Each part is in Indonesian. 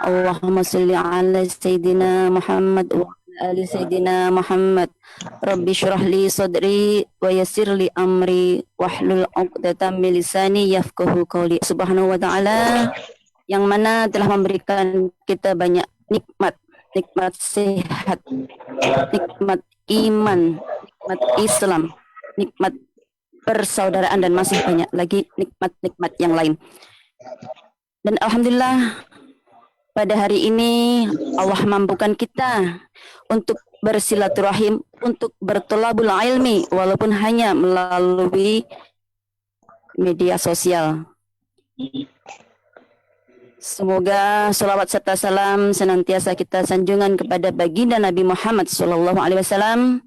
Allahumma salli ala Sayyidina Muhammad wa ala ali Sayyidina Muhammad. Rabbi syrah li sadri wa yassir li amri wahlul 'uqdatam min lisani yafqahu qawli. Subhanahu wa ta'ala yang mana telah memberikan kita banyak nikmat, nikmat sehat, nikmat iman, nikmat Islam, nikmat persaudaraan dan masih banyak lagi nikmat-nikmat yang lain. Dan alhamdulillah pada hari ini Allah mampukan kita untuk bersilaturahim, untuk bertolabul ilmi walaupun hanya melalui media sosial. Semoga salawat serta salam senantiasa kita sanjungan kepada baginda Nabi Muhammad SAW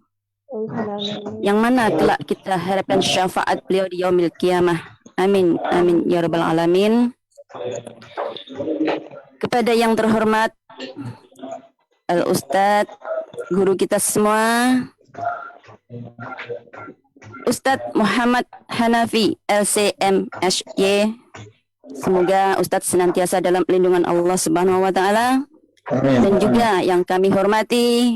yang mana kelak kita harapkan syafaat beliau di yaumil qiyamah. Amin, amin ya rabbal alamin. Kepada yang terhormat Al-Ustadz, guru kita semua, Ustadz Muhammad Hanafi LCM SY. Semoga Ustadz senantiasa dalam lindungan Allah Subhanahu wa taala. Dan juga yang kami hormati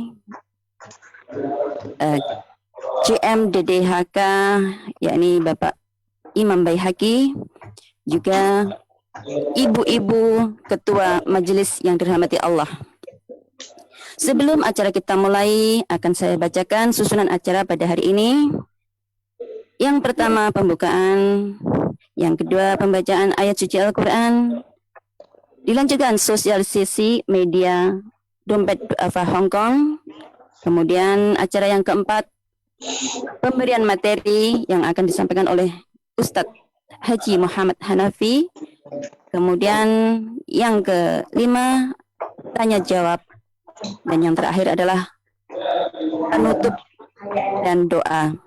CM DDHK yakni Bapak Imam Baihaqi, juga ibu-ibu ketua majelis yang dirahmati Allah. Sebelum acara kita mulai, akan saya bacakan susunan acara pada hari ini. Yang pertama pembukaan, yang kedua pembacaan ayat suci Al-Quran, dilanjutkan sosialisasi media Dompet Duafa Hong Kong. Kemudian acara yang keempat, pemberian materi yang akan disampaikan oleh Ustadz Haji Muhammad Hanafi. Kemudian yang kelima, tanya jawab. Dan yang terakhir adalah penutup dan doa.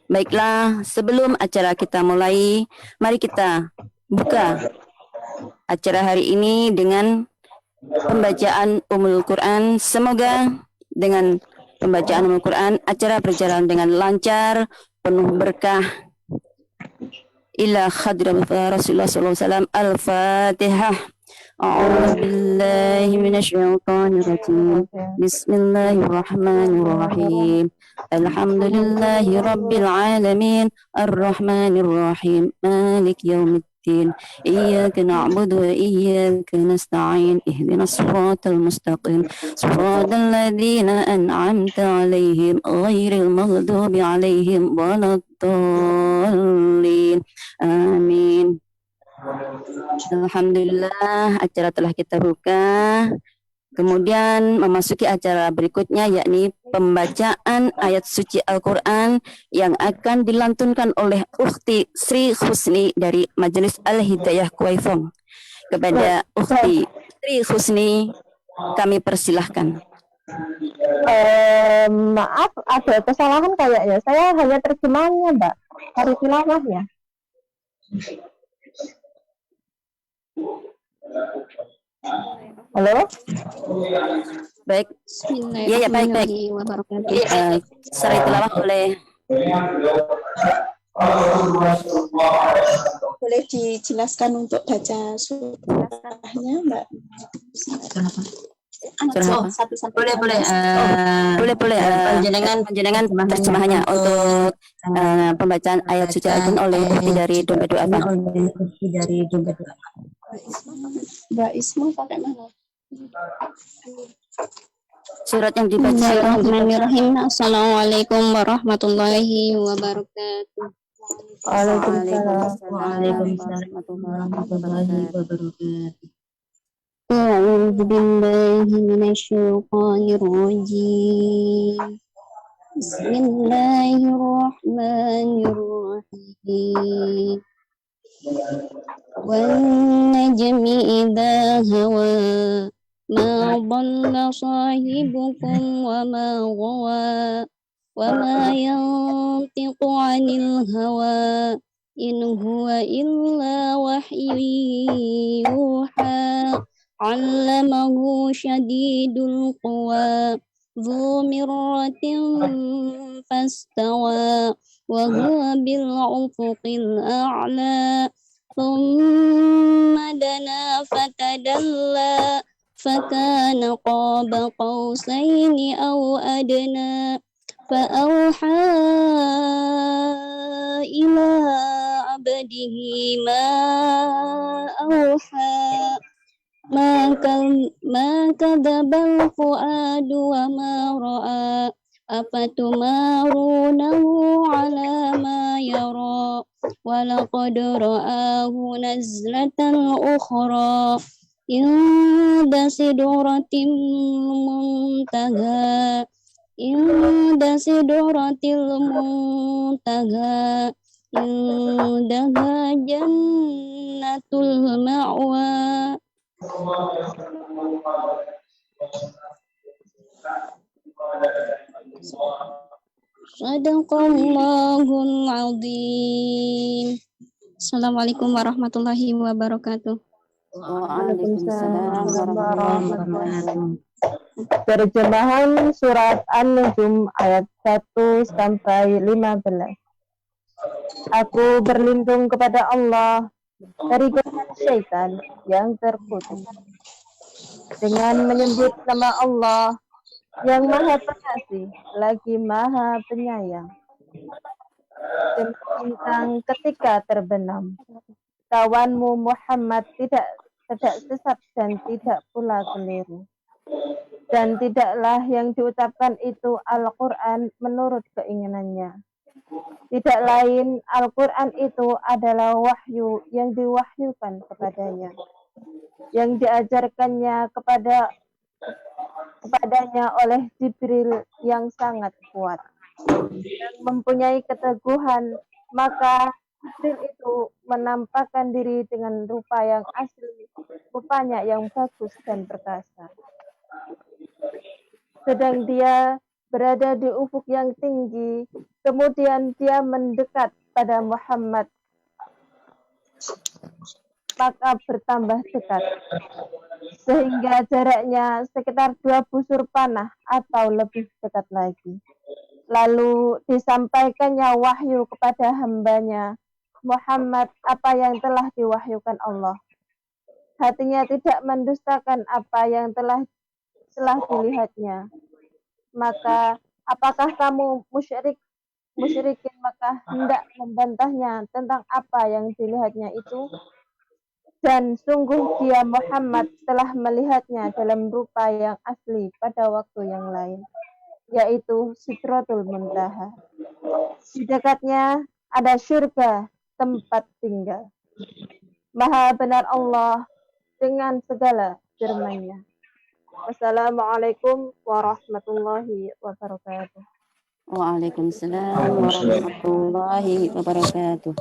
Baiklah, sebelum acara kita mulai, mari kita buka acara hari ini dengan pembacaan Ummul Quran. Semoga dengan pembacaan Ummul Quran acara berjalan dengan lancar, penuh berkah. Ila khadrat Rasulullah SAW. Al-Fatihah. A'udzu billahi minasyaitonir rajim. Bismillahirrahmanirrahim. Alhamdulillahi rabbil alamin. Arrahmanir rahim. Malik yaumiddin. Iyyaka na'budu wa iyyaka nasta'in. Ihdinas siratal mustaqim. Siratal ladzina an'amta 'alaihim ghairil maghdubi 'alaihim waladdallin. Amin. Alhamdulillah, acara telah kita buka. Kemudian memasuki acara berikutnya, yakni pembacaan ayat suci Al-Quran yang akan dilantunkan oleh Ukhti Sri Husni dari Majelis Al-Hidayah Kuwaifong. Kepada Ukhti Sri Husni, kami persilahkan. Maaf, ada kesalahan kayaknya. Saya hanya terjemahannya, Mbak. Harus tilawahnya. Halo? Baik. Ya, baik. Saya tilawah boleh. Boleh dijelaskan untuk baca surahnya, Mbak? Boleh. Panjenengan terjemahannya untuk pembacaan ayat suci Al-Quran oleh Ukhti dari Dompet Duafa. Mbak Isma pakai mana? Surat yang dibaca. Bismillahirrahmanirrahim. Assalamualaikum warahmatullahi wabarakatuh. Waalaikumsalam. warahmatullahi wabarakatuh. A'udzu billahi minasyaitonir rajim. Bismillahirrahmanirrahim. وَالنَّجْمِ إِذَا هَوَى مَا ضَلَّ صَاحِبُكُمْ وَمَا غَوَى وَمَا يَنطِقُ عَنِ الْهَوَى إِنْ هُوَ إِلَّا وَحْيٌ يُوحَى عَلَّمَهُ شَدِيدُ الْقُوَى ذُو مِرَّةٍ فَاسْتَوَى وَهُوَ بِالْأُفُقِ الْأَعْلَى ثم دنا فتدلى فكان قاب قوسين أو أدنى فأوحى إلى عبده ما أوحى ما كذب الفؤاد وما رأى أفتمارونه على ما يرى ولقد رآه نزلة أخرى عند سدرة المنتهى عندها جنة المأوى Sadaqallahul azim. Assalamualaikum warahmatullahi wabarakatuh. Waalaikumsalam warahmatullahi wabarakatuh. Terjemahan surat An-Nujum ayat 1 sampai 15. Aku berlindung kepada Allah dari godaan syaitan yang terkutuk. Dengan menyebut nama Allah yang Maha Pengasih lagi Maha Penyayang. Demi bintang ketika terbenam, kawanmu Muhammad tidak sesat dan tidak pula keliru. Dan tidaklah yang diucapkan itu Al-Quran menurut keinginannya. Tidak lain, Al-Quran itu adalah wahyu yang diwahyukan kepadanya, yang diajarkannya kepadanya oleh Jibril yang sangat kuat, yang mempunyai keteguhan. Maka Jibril itu menampakkan diri dengan rupa yang asli, rupanya yang bagus dan perkasa. Sedang dia berada di ufuk yang tinggi, kemudian dia mendekat pada Muhammad, maka bertambah dekat, sehingga jaraknya sekitar 2 busur panah atau lebih dekat lagi. Lalu disampaikannya wahyu kepada hambanya, Muhammad, apa yang telah diwahyukan Allah. Hatinya tidak mendustakan apa yang telah dilihatnya. Maka apakah kamu musyrikin maka hendak membantahnya tentang apa yang dilihatnya itu? Dan sungguh dia Muhammad telah melihatnya dalam rupa yang asli pada waktu yang lain, yaitu Sidratul Muntaha. Di dekatnya ada surga, tempat tinggal. Maha benar Allah dengan segala firman-Nya. Wassalamualaikum warahmatullahi wabarakatuh. Waalaikumsalam warahmatullahi wabarakatuh.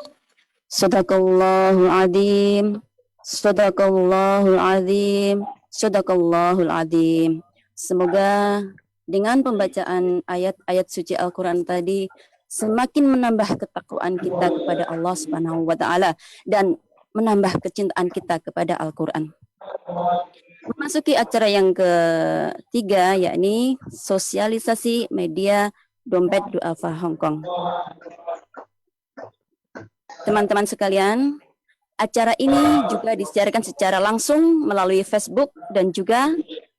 Sadaqallahul azim. Sadaqallahul azim. Sadaqallahul azim. Semoga dengan pembacaan ayat-ayat suci Al-Quran tadi semakin menambah ketakwaan kita kepada Allah Subhanahu wa taala dan menambah kecintaan kita kepada Al-Quran. Memasuki acara yang ketiga, yakni sosialisasi media Dompet Duafa Hongkong. Teman-teman sekalian, acara ini juga disiarkan secara langsung melalui Facebook dan juga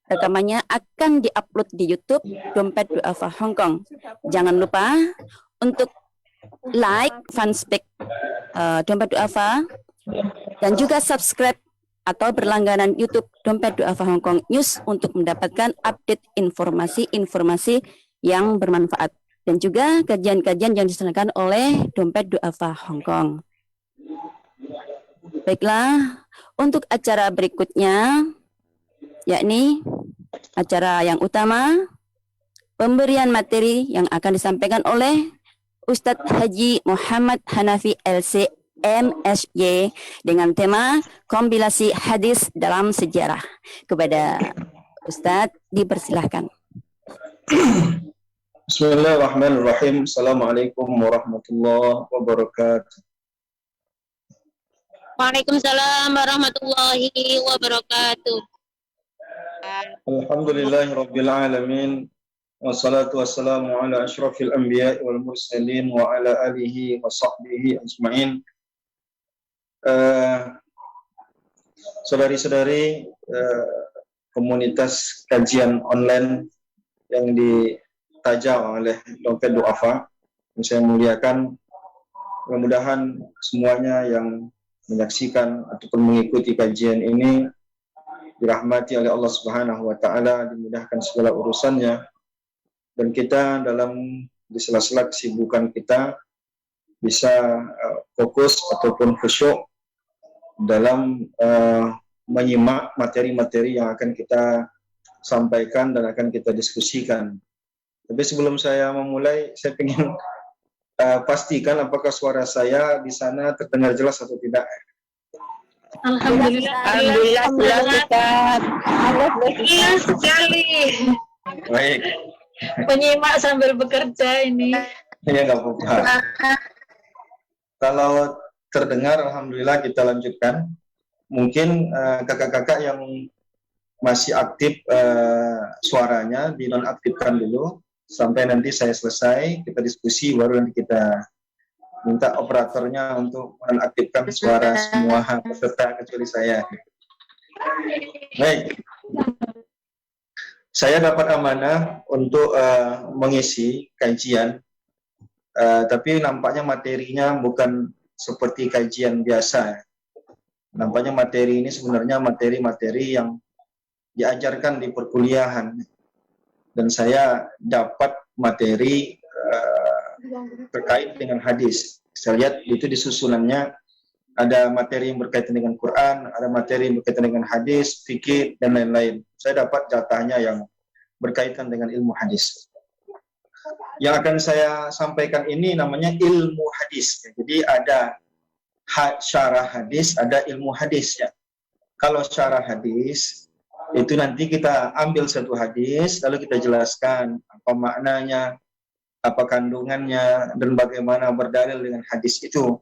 rekamannya akan diupload di YouTube Dompet Duafa Hongkong. Jangan lupa untuk like fanspage Dompet Duafa dan juga subscribe atau berlangganan YouTube Dompet Duafa Hongkong News untuk mendapatkan update informasi-informasi yang bermanfaat dan juga kajian-kajian yang diselenggarakan oleh Dompet Duafa Hongkong. Baiklah, untuk acara berikutnya, yakni acara yang utama, pemberian materi yang akan disampaikan oleh Ustadz Haji Muhammad Hanafi LC MSY dengan tema kompilasi hadis dalam sejarah. Kepada Ustadz dipersilahkan. Bismillahirrahmanirrahim. Assalamualaikum warahmatullahi wabarakatuh. Waalaikumsalam warahmatullahi wabarakatuh. Alhamdulillahirabbil alamin. Wassalatu wassalamu ala asyrafil anbiya'i wal mursalin wa ala alihi wa sahbihi ajma'in. eh, saudari-saudari komunitas kajian online yang ditajam oleh Dompet Duafa, yang saya muliakan, mudah-mudahan semuanya yang menyaksikan ataupun mengikuti kajian ini dirahmati oleh Allah Subhanahu wa taala, dimudahkan segala urusannya, dan kita di sela-sela kesibukan kita bisa fokus ataupun khusyuk dalam menyimak materi-materi yang akan kita sampaikan dan akan kita diskusikan. Tapi sebelum saya memulai, saya ingin pastikan apakah suara saya di sana terdengar jelas atau tidak. Alhamdulillah, Alhamdulillah Ustaz. jelas sekali. Baik, Penyimak sambil bekerja ini. ya nggak apa-apa. Kalau terdengar, alhamdulillah, kita lanjutkan. Mungkin kakak-kakak yang masih aktif suaranya dinonaktifkan dulu sampai nanti saya selesai, kita diskusi, baru nanti kita minta operatornya untuk menonaktifkan suara semua peserta kecuali saya. Baik, saya dapat amanah untuk mengisi kajian, tapi nampaknya materinya bukan seperti kajian biasa. Nampaknya materi ini sebenarnya materi-materi yang diajarkan di perkuliahan, dan saya dapat materi terkait dengan hadis. Saya lihat itu di susunannya ada materi yang berkaitan dengan Quran, ada materi yang berkaitan dengan hadis, fikih, dan lain-lain. Saya dapat jatahnya yang berkaitan dengan ilmu hadis. Yang akan saya sampaikan ini namanya ilmu hadis. Jadi ada syarah hadis, ada ilmu hadis ya. Kalau syarah hadis itu nanti kita ambil satu hadis, lalu kita jelaskan apa maknanya, apa kandungannya, dan bagaimana berdalil dengan hadis itu.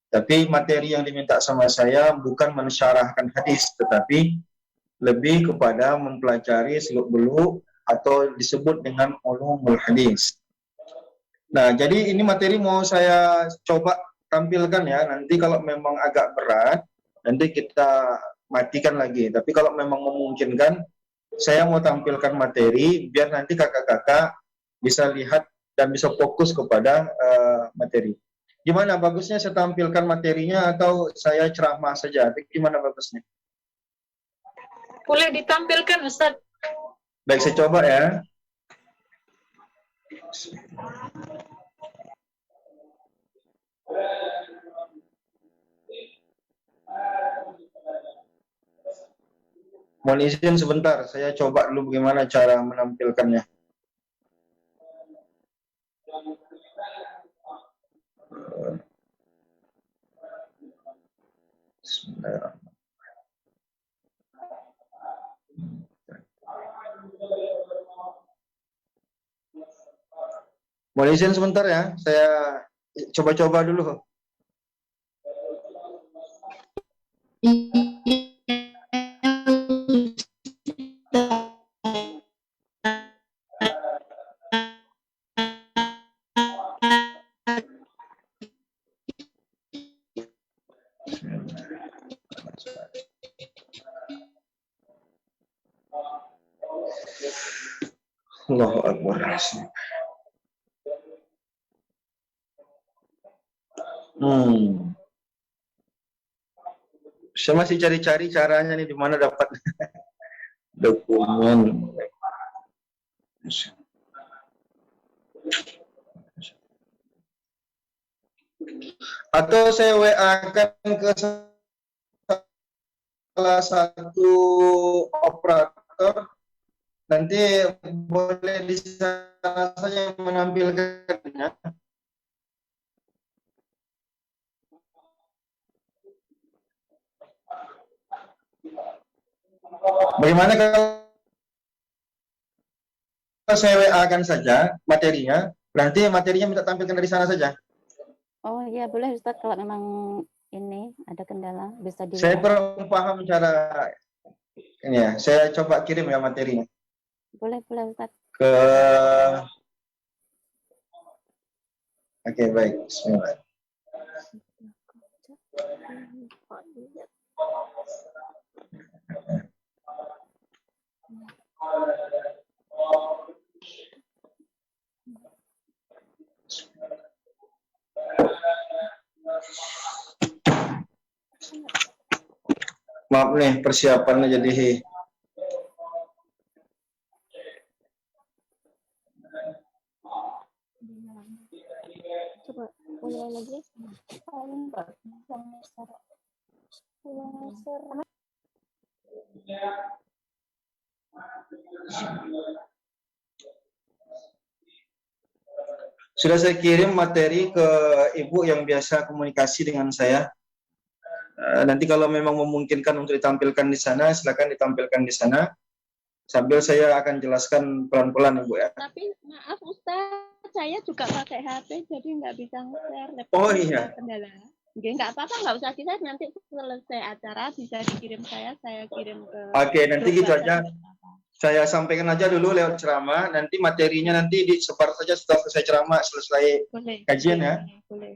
Tapi materi yang diminta sama saya bukan mensyarahkan hadis, tetapi lebih kepada mempelajari seluk-beluk atau disebut dengan ulumul hadis. Nah, jadi ini materi mau saya coba tampilkan ya. Nanti kalau memang agak berat, nanti kita matikan lagi. Tapi kalau memang memungkinkan, saya mau tampilkan materi biar nanti kakak-kakak bisa lihat dan bisa fokus kepada materi. Gimana bagusnya saya tampilkan materinya atau saya ceramah saja? Gimana bagusnya? Boleh ditampilkan, Ustaz. Baik, saya coba ya. Mohon izin sebentar, saya coba dulu bagaimana cara menampilkannya. Bismillahirrahmanirrahim. Mohon izin sebentar ya, saya coba-coba dulu. Allahu Akbar. Saya masih cari-cari caranya nih, di mana dapat dokumen. Atau saya WA-kan ke salah satu operator, nanti boleh di sana saja menampilkannya. Bagaimana kalau saya WA-kan saja materinya, nanti materinya minta tampilkan dari sana saja? Oh iya, boleh Ustaz, kalau memang ini ada kendala bisa di. Saya belum paham cara ini ya. Saya coba kirim ya materinya Boleh Ustaz. ke. Oke, baik. Bismillah. Maaf nih, persiapannya jadi Coba mulai lagi. sudah saya kirim materi ke Ibu yang biasa komunikasi dengan saya. Nanti kalau memang memungkinkan untuk ditampilkan di sana, silakan ditampilkan di sana. Sambil saya akan jelaskan pelan-pelan, Ibu ya. Tapi maaf Ustaz, saya juga pakai HP jadi nggak bisa nge-share. Oh iya. Kendala. Nggak apa-apa, nggak usah kita nanti selesai acara bisa dikirim saya kirim ke. Oke, nanti gitu aja. Saya sampaikan aja dulu lewat ceramah. Nanti materinya nanti disebar saja setelah selesai ceramah, selesai Boleh. kajian ya. Boleh.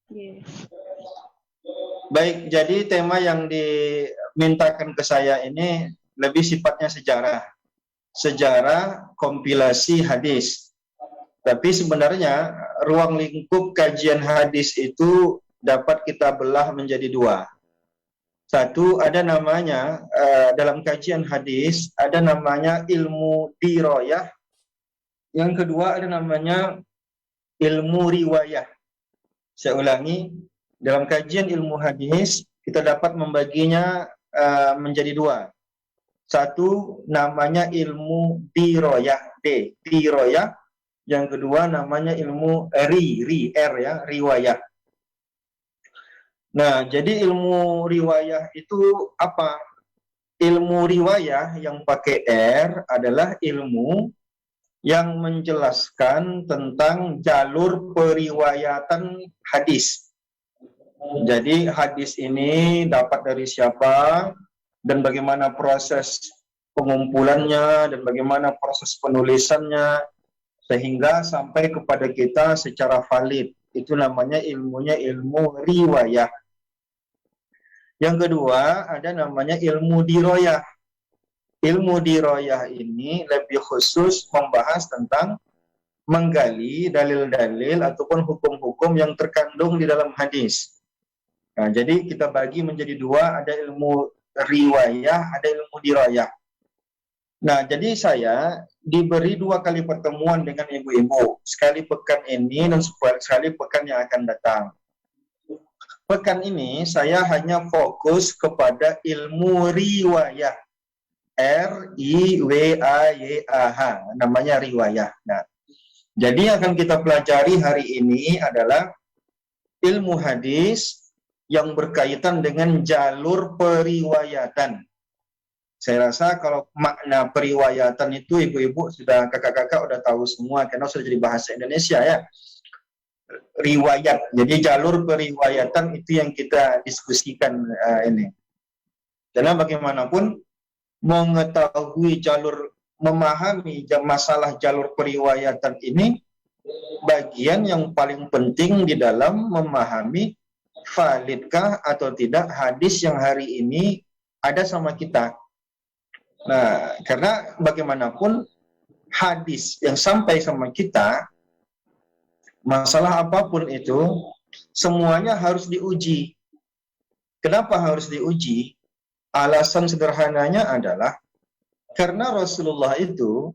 Yeah. Baik, jadi tema yang dimintakan ke saya ini lebih sifatnya sejarah. Sejarah kompilasi hadis. Tapi sebenarnya ruang lingkup kajian hadis itu dapat kita belah menjadi dua. Satu, ada namanya dalam kajian hadis, ada namanya ilmu diroyah. Yang kedua, ada namanya ilmu riwayah. Saya ulangi, dalam kajian ilmu hadis, kita dapat membaginya menjadi dua. Satu, namanya ilmu diroyah, diroyah. Yang kedua, namanya ilmu riwayah. Nah, jadi ilmu riwayah itu apa? Ilmu riwayah yang pakai R adalah ilmu yang menjelaskan tentang jalur periwayatan hadis. Jadi hadis ini dapat dari siapa dan bagaimana proses pengumpulannya dan bagaimana proses penulisannya sehingga sampai kepada kita secara valid. Itu namanya ilmunya ilmu riwayah. Yang kedua, ada namanya ilmu diroyah. Ilmu diroyah ini lebih khusus membahas tentang menggali dalil-dalil ataupun hukum-hukum yang terkandung di dalam hadis. Nah, jadi kita bagi menjadi dua, ada ilmu riwayah, ada ilmu diroyah. Nah, jadi saya diberi 2 kali pertemuan dengan ibu-ibu. Sekali pekan ini dan sekali pekan yang akan datang. Pekan ini saya hanya fokus kepada ilmu riwayah. R-I-W-A-Y-A-H. Namanya riwayah. Nah, jadi yang akan kita pelajari hari ini adalah ilmu hadis yang berkaitan dengan jalur periwayatan. Saya rasa kalau makna periwayatan itu ibu-ibu sudah, kakak-kakak udah tahu semua karena sudah jadi bahasa Indonesia ya. Riwayat, jadi jalur periwayatan itu yang kita diskusikan ini. Karena bagaimanapun mengetahui jalur, memahami masalah jalur periwayatan ini bagian yang paling penting di dalam memahami validkah atau tidak hadis yang hari ini ada sama kita. Nah, karena bagaimanapun hadis yang sampai sama kita, masalah apapun itu, semuanya harus diuji. Kenapa harus diuji? Alasan sederhananya adalah karena Rasulullah itu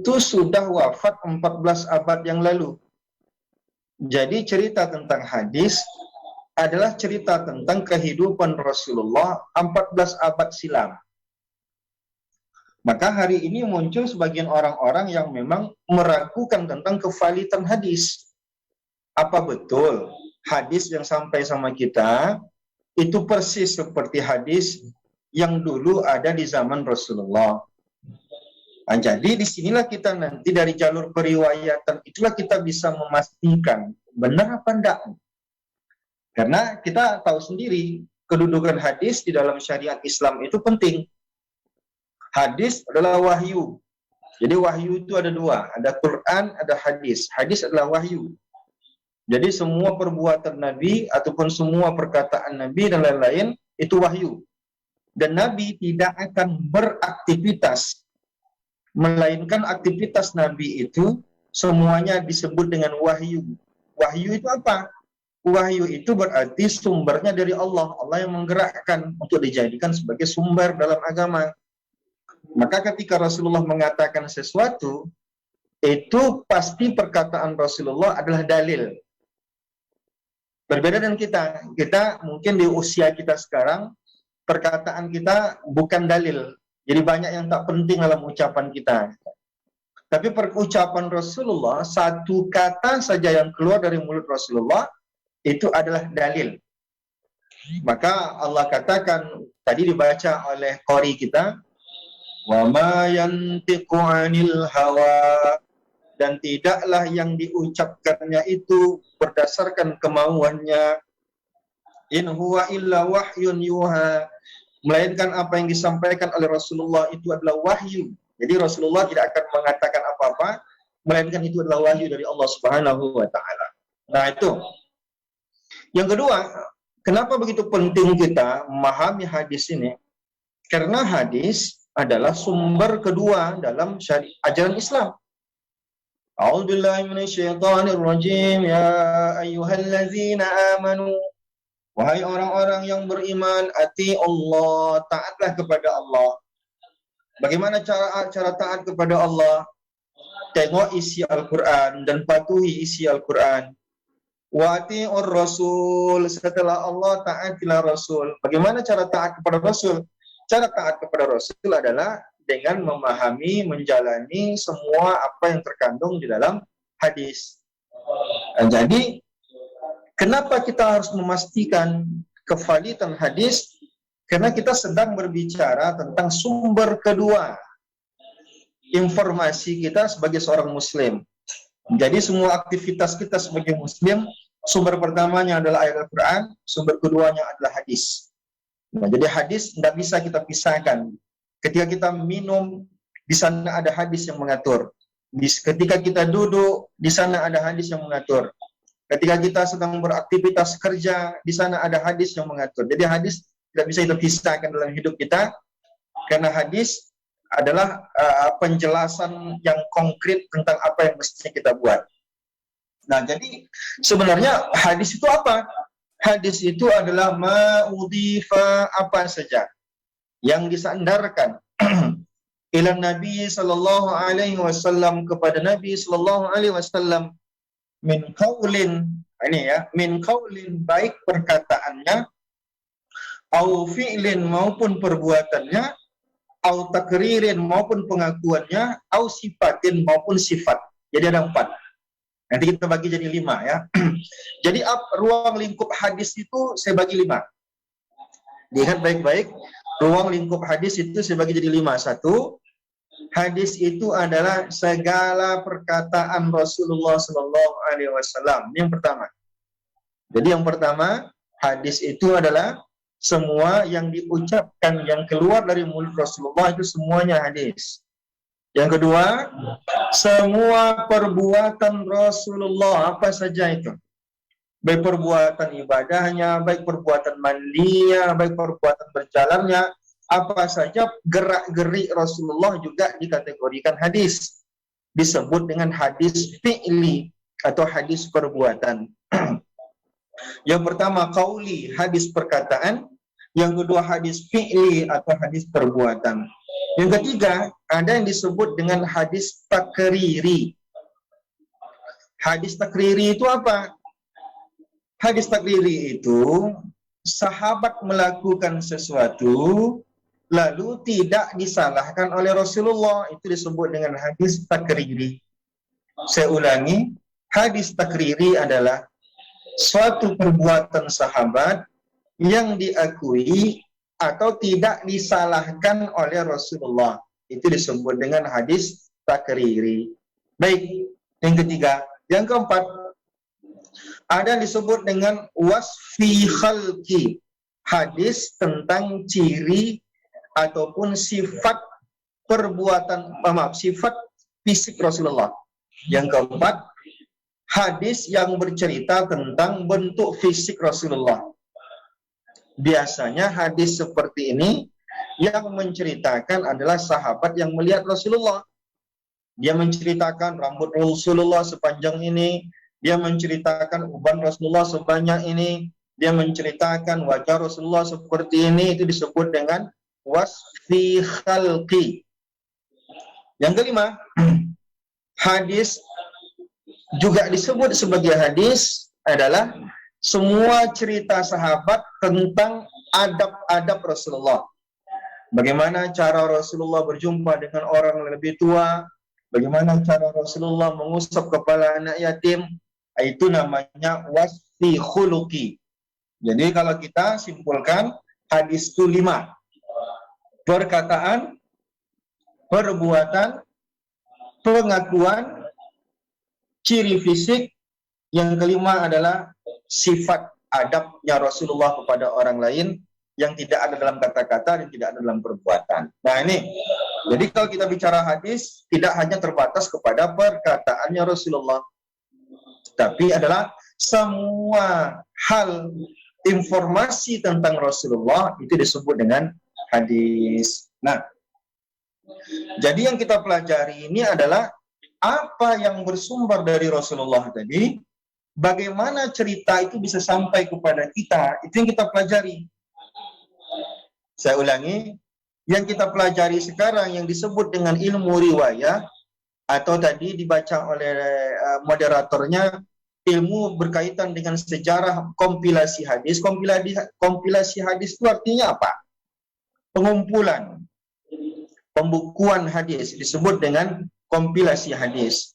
sudah wafat 14 abad yang lalu. Jadi cerita tentang hadis adalah cerita tentang kehidupan Rasulullah 14 abad silam. Maka hari ini muncul sebagian orang-orang yang memang meragukan tentang kevalidan hadis. Apa betul hadis yang sampai sama kita itu persis seperti hadis yang dulu ada di zaman Rasulullah? Nah, jadi disinilah kita nanti dari jalur periwayatan itulah kita bisa memastikan benar apa enggak. Karena kita tahu sendiri kedudukan hadis di dalam syariat Islam itu penting. Hadis adalah wahyu. Jadi wahyu itu ada 2, ada Quran, ada hadis. Hadis adalah wahyu. Jadi semua perbuatan Nabi ataupun semua perkataan Nabi dan lain-lain itu wahyu. Dan Nabi tidak akan beraktivitas, melainkan aktivitas Nabi itu semuanya disebut dengan wahyu. Wahyu itu apa? Wahyu itu berarti sumbernya dari Allah. Allah yang menggerakkan untuk dijadikan sebagai sumber dalam agama. Maka ketika Rasulullah mengatakan sesuatu, itu pasti perkataan Rasulullah adalah dalil. Berbeda dengan kita. Kita mungkin di usia kita sekarang, perkataan kita bukan dalil. Jadi banyak yang tak penting dalam ucapan kita. Tapi perucapan Rasulullah, satu kata saja yang keluar dari mulut Rasulullah, itu adalah dalil. Maka Allah katakan, tadi dibaca oleh qori kita, wa ma yantiqu 'anil hawa, dan tidaklah yang diucapkannya itu berdasarkan kemauannya, in huwa illa wahyun yuha, melainkan apa yang disampaikan oleh Rasulullah itu adalah wahyu. Jadi Rasulullah tidak akan mengatakan apa-apa, melainkan itu adalah wahyu dari Allah Subhanahu wa taala. Nah, itu. Yang kedua, kenapa begitu penting kita memahami hadis ini? Karena hadis adalah sumber kedua dalam ajaran Islam. A'udzubillahi minasyaitonirrajim. Ya ayyuhallazina amanu, wahai orang-orang yang beriman, ati Allah, taatlah kepada Allah. Bagaimana cara taat kepada Allah? Tengok isi Al-Quran dan patuhi isi Al-Quran. Wa ati'ur rasul, setelah Allah taatilah Rasul. Bagaimana cara taat kepada Rasul? Cara taat kepada Rasul adalah dengan memahami, menjalani semua apa yang terkandung di dalam hadis. Jadi, kenapa kita harus memastikan kevalidan hadis? Karena kita sedang berbicara tentang sumber kedua informasi kita sebagai seorang Muslim. Jadi semua aktivitas kita sebagai Muslim, sumber pertamanya adalah ayat Al-Quran, sumber keduanya adalah hadis. Nah, jadi hadis tidak bisa kita pisahkan. Ketika kita minum, di sana ada hadis yang mengatur. Ketika kita duduk, di sana ada hadis yang mengatur. Ketika kita sedang beraktivitas kerja, di sana ada hadis yang mengatur. Jadi hadis tidak bisa kita pisahkan dalam hidup kita, karena hadis adalah penjelasan yang konkret tentang apa yang mestinya kita buat. Nah, jadi sebenarnya hadis itu apa? Hadis itu adalah ma'udhifa, apa saja yang disandarkan ila Nabi sallallahu alaihi wasallam, kepada Nabi sallallahu alaihi wasallam, min qaulin, ini ya, min qaulin, baik perkataannya, au fi'lin, maupun perbuatannya, au takririn, maupun pengakuannya, au sifatin, maupun sifat. Jadi ada 4. Nanti kita bagi jadi 5 ya. Jadi ruang lingkup hadis itu saya bagi 5. Lihat baik-baik, ruang lingkup hadis itu saya bagi jadi 5. 1, hadis itu adalah segala perkataan Rasulullah Sallallahu Alaihi Wasallam. Ini yang pertama. Jadi yang pertama, hadis itu adalah semua yang diucapkan, yang keluar dari mulut Rasulullah itu semuanya hadis. Yang kedua, semua perbuatan Rasulullah, apa saja itu. Baik perbuatan ibadahnya, baik perbuatan mandinya, baik perbuatan berjalannya, apa saja gerak-gerik Rasulullah juga dikategorikan hadis. Disebut dengan hadis fi'li atau hadis perbuatan. Yang pertama, qauli, hadis perkataan. Yang kedua, hadis fi'li atau hadis perbuatan. Yang ketiga, ada yang disebut dengan hadis takriri. Hadis takriri itu apa? Hadis takriri itu sahabat melakukan sesuatu lalu tidak disalahkan oleh Rasulullah, itu disebut dengan hadis takriri. Saya ulangi, hadis takriri adalah suatu perbuatan sahabat yang diakui atau tidak disalahkan oleh Rasulullah. Itu disebut dengan hadis takriri. Baik, yang ketiga. Yang keempat, ada yang disebut dengan wasfi khalqi, hadis tentang ciri ataupun sifat perbuatan, sifat fisik Rasulullah. Yang keempat, hadis yang bercerita tentang bentuk fisik Rasulullah. Biasanya hadis seperti ini yang menceritakan adalah sahabat yang melihat Rasulullah. Dia menceritakan rambut Rasulullah sepanjang ini, dia menceritakan uban Rasulullah sebanyak ini, dia menceritakan wajah Rasulullah seperti ini, itu disebut dengan wasfi khalqi. Yang kelima, hadis juga disebut sebagai hadis adalah semua cerita sahabat tentang adab-adab Rasulullah. Bagaimana cara Rasulullah berjumpa dengan orang yang lebih tua, bagaimana cara Rasulullah mengusap kepala anak yatim, itu namanya wasfi khuluqi. Jadi kalau kita simpulkan, hadis itu 5. Perkataan, perbuatan, pengakuan, ciri fisik, yang kelima adalah sifat adabnya Rasulullah kepada orang lain yang tidak ada dalam kata-kata dan tidak ada dalam perbuatan. Nah ini, jadi kalau kita bicara hadis, tidak hanya terbatas kepada perkataannya Rasulullah, tapi adalah semua hal informasi tentang Rasulullah itu disebut dengan hadis. Nah, jadi yang kita pelajari ini adalah apa yang bersumber dari Rasulullah tadi, bagaimana cerita itu bisa sampai kepada kita, itu yang kita pelajari. Saya ulangi, yang kita pelajari sekarang yang disebut dengan ilmu riwayah, atau tadi dibaca oleh moderatornya, ilmu berkaitan dengan sejarah kompilasi hadis. Kompilasi hadis itu artinya apa? Pengumpulan, pembukuan hadis, disebut dengan kompilasi hadis.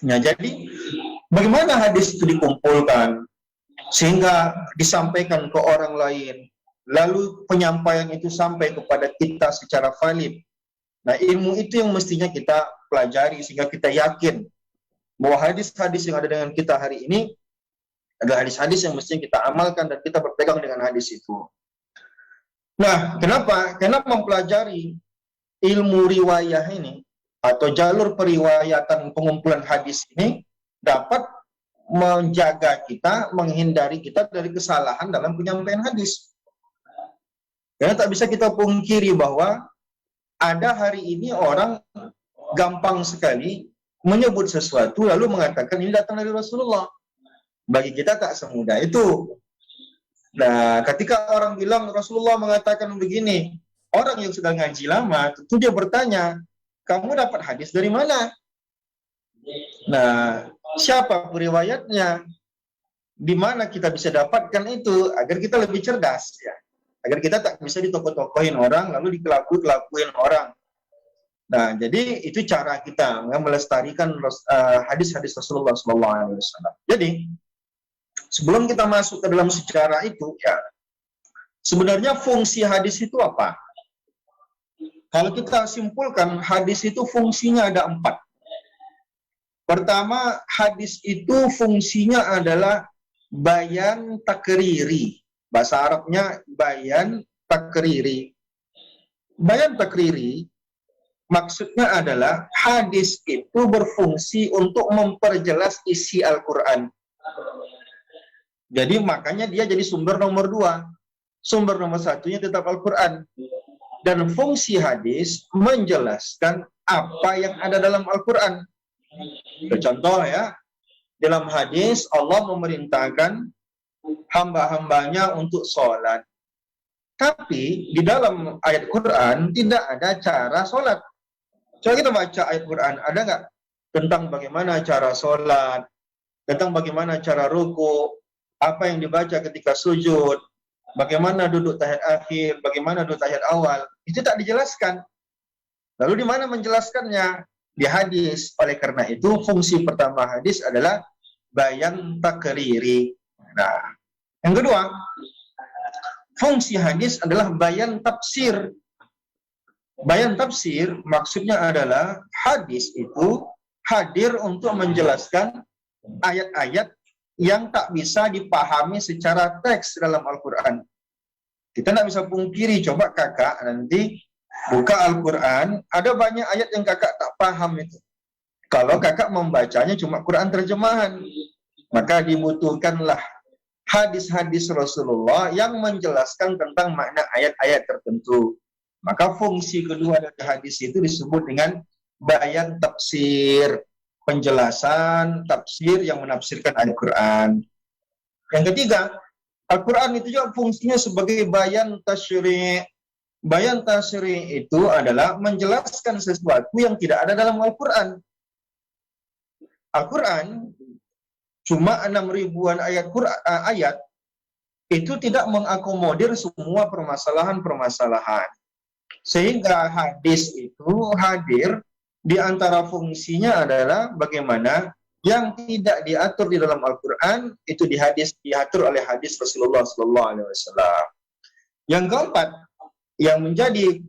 Nah, jadi bagaimana hadis itu dikumpulkan sehingga disampaikan ke orang lain, lalu penyampaian itu sampai kepada kita secara valid. Nah, ilmu itu yang mestinya kita pelajari sehingga kita yakin bahwa hadis-hadis yang ada dengan kita hari ini adalah hadis-hadis yang mestinya kita amalkan dan kita berpegang dengan hadis itu. Nah, kenapa? Karena mempelajari ilmu riwayah ini atau jalur periwayatan pengumpulan hadis ini dapat menjaga kita, menghindari kita dari kesalahan dalam penyampaian hadis. Karena tak bisa kita pungkiri bahwa ada hari ini orang gampang sekali menyebut sesuatu lalu mengatakan ini datang dari Rasulullah. Bagi kita tak semudah itu. Nah, ketika orang bilang Rasulullah mengatakan begini, orang yang sudah ngaji lama, tentu dia bertanya, kamu dapat hadis dari mana? Nah, siapa periwayatnya? Di mana kita bisa dapatkan itu agar kita lebih cerdas, ya? Agar kita tak bisa ditokoh-tokohin orang lalu dikelakuin orang. Nah, jadi itu cara kita melestarikan hadis-hadis Rasulullah SAW. Jadi sebelum kita masuk ke dalam sejarah itu, ya, sebenarnya fungsi hadis itu apa? Kalau kita simpulkan, hadis itu fungsinya ada 4. Pertama, hadis itu fungsinya adalah bayan takriri. Bahasa Arabnya bayan takriri. Bayan takriri maksudnya adalah hadis itu berfungsi untuk memperjelas isi Al-Quran. Jadi makanya dia jadi sumber nomor 2. Sumber nomor 1-nya tetap Al-Quran. Dan fungsi hadis menjelaskan apa yang ada dalam Al-Quran. Contoh ya, dalam hadis Allah memerintahkan hamba-hambanya untuk sholat. Tapi di dalam ayat Quran tidak ada cara sholat. Coba kita baca ayat Quran, ada nggak tentang bagaimana cara sholat, tentang bagaimana cara ruku, apa yang dibaca ketika sujud, bagaimana duduk tahiyat akhir, bagaimana duduk tahiyat awal, itu tak dijelaskan. Lalu di mana menjelaskannya? Di hadis. Oleh karena itu, fungsi pertama hadis adalah bayan takriri. Nah, yang kedua, fungsi hadis adalah bayan tafsir. Bayan tafsir maksudnya adalah hadis itu hadir untuk menjelaskan ayat-ayat yang tak bisa dipahami secara teks dalam Al-Quran. Kita tidak bisa pungkiri, coba kakak nanti buka Al-Quran, ada banyak ayat yang kakak tak paham itu. Kalau kakak membacanya cuma Quran terjemahan, maka dibutuhkanlah hadis-hadis Rasulullah yang menjelaskan tentang makna ayat-ayat tertentu. Maka fungsi kedua dari hadis itu disebut dengan bayan tafsir, penjelasan tafsir yang menafsirkan Al-Quran. Yang ketiga, Al-Quran itu juga fungsinya sebagai bayan tasyri'. Bayan tasyri' itu adalah menjelaskan sesuatu yang tidak ada dalam Al-Quran. Al-Quran cuma 6.000-an ayat itu tidak mengakomodir semua permasalahan-permasalahan. Sehingga hadis itu hadir di antara fungsinya adalah bagaimana yang tidak diatur di dalam Al-Quran itu diatur oleh hadis Rasulullah SAW. Yang keempat, yang menjadi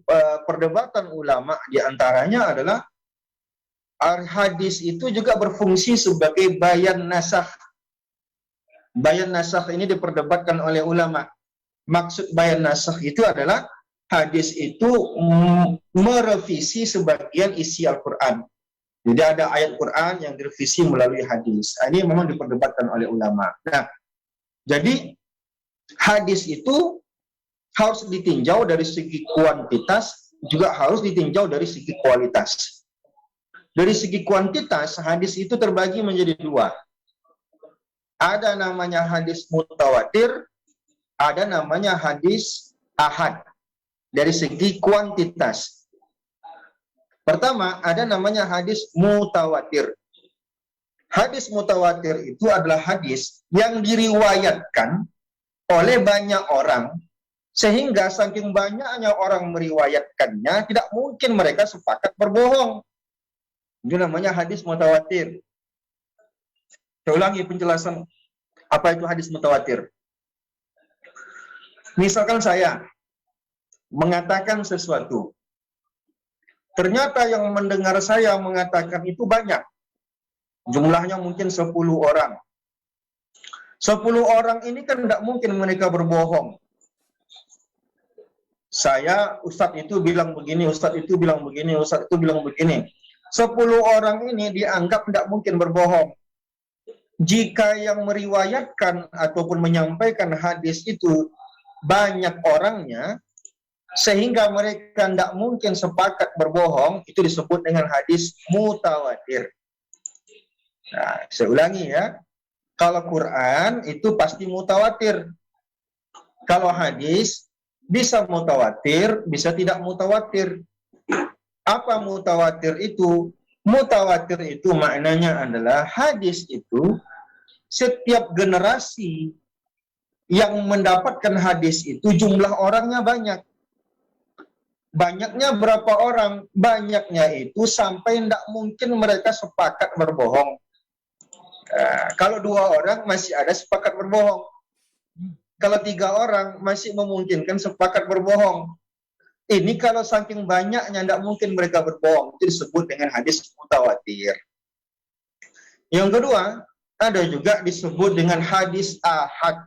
perdebatan ulama di antaranya adalah hadis itu juga berfungsi sebagai bayan nasakh. Bayan nasakh ini diperdebatkan oleh ulama. Maksud bayan nasakh itu adalah hadis itu merevisi sebagian isi Al-Quran. Jadi ada ayat Quran yang direvisi melalui hadis. Ini memang diperdebatkan oleh ulama. Nah, jadi hadis itu harus ditinjau dari segi kuantitas, juga harus ditinjau dari segi kualitas. Dari segi kuantitas, hadis itu terbagi menjadi dua. Ada namanya hadis mutawatir, ada namanya hadis ahad. Dari segi kuantitas. Pertama, ada namanya hadis mutawatir. Hadis mutawatir itu adalah hadis yang diriwayatkan oleh banyak orang, sehingga saking banyaknya orang meriwayatkannya, tidak mungkin mereka sepakat berbohong. Itu namanya hadis mutawatir. Saya ulangi penjelasan apa itu hadis mutawatir. Misalkan saya mengatakan sesuatu, ternyata yang mendengar saya mengatakan itu banyak. Jumlahnya mungkin 10 orang. 10 orang ini kan tidak mungkin mereka berbohong. Saya, Ustadz itu bilang begini, Ustadz itu bilang begini, Ustadz itu bilang begini. 10 orang ini dianggap tidak mungkin berbohong. Jika yang meriwayatkan ataupun menyampaikan hadis itu banyak orangnya, sehingga mereka tidak mungkin sepakat berbohong, itu disebut dengan hadis mutawatir. Nah, saya ulangi ya. Kalau Quran itu pasti mutawatir. Kalau hadis bisa mutawatir, bisa tidak mutawatir. Apa mutawatir itu? Mutawatir itu maknanya adalah hadis itu setiap generasi yang mendapatkan hadis itu jumlah orangnya banyak. Banyaknya berapa orang? Banyaknya itu sampai tidak mungkin mereka sepakat berbohong. Kalau 2 orang masih ada sepakat berbohong. Kalau 3 orang masih memungkinkan sepakat berbohong. Ini kalau saking banyaknya tidak mungkin mereka berbohong. Itu disebut dengan hadis mutawatir. Yang kedua, ada juga disebut dengan hadis ahad.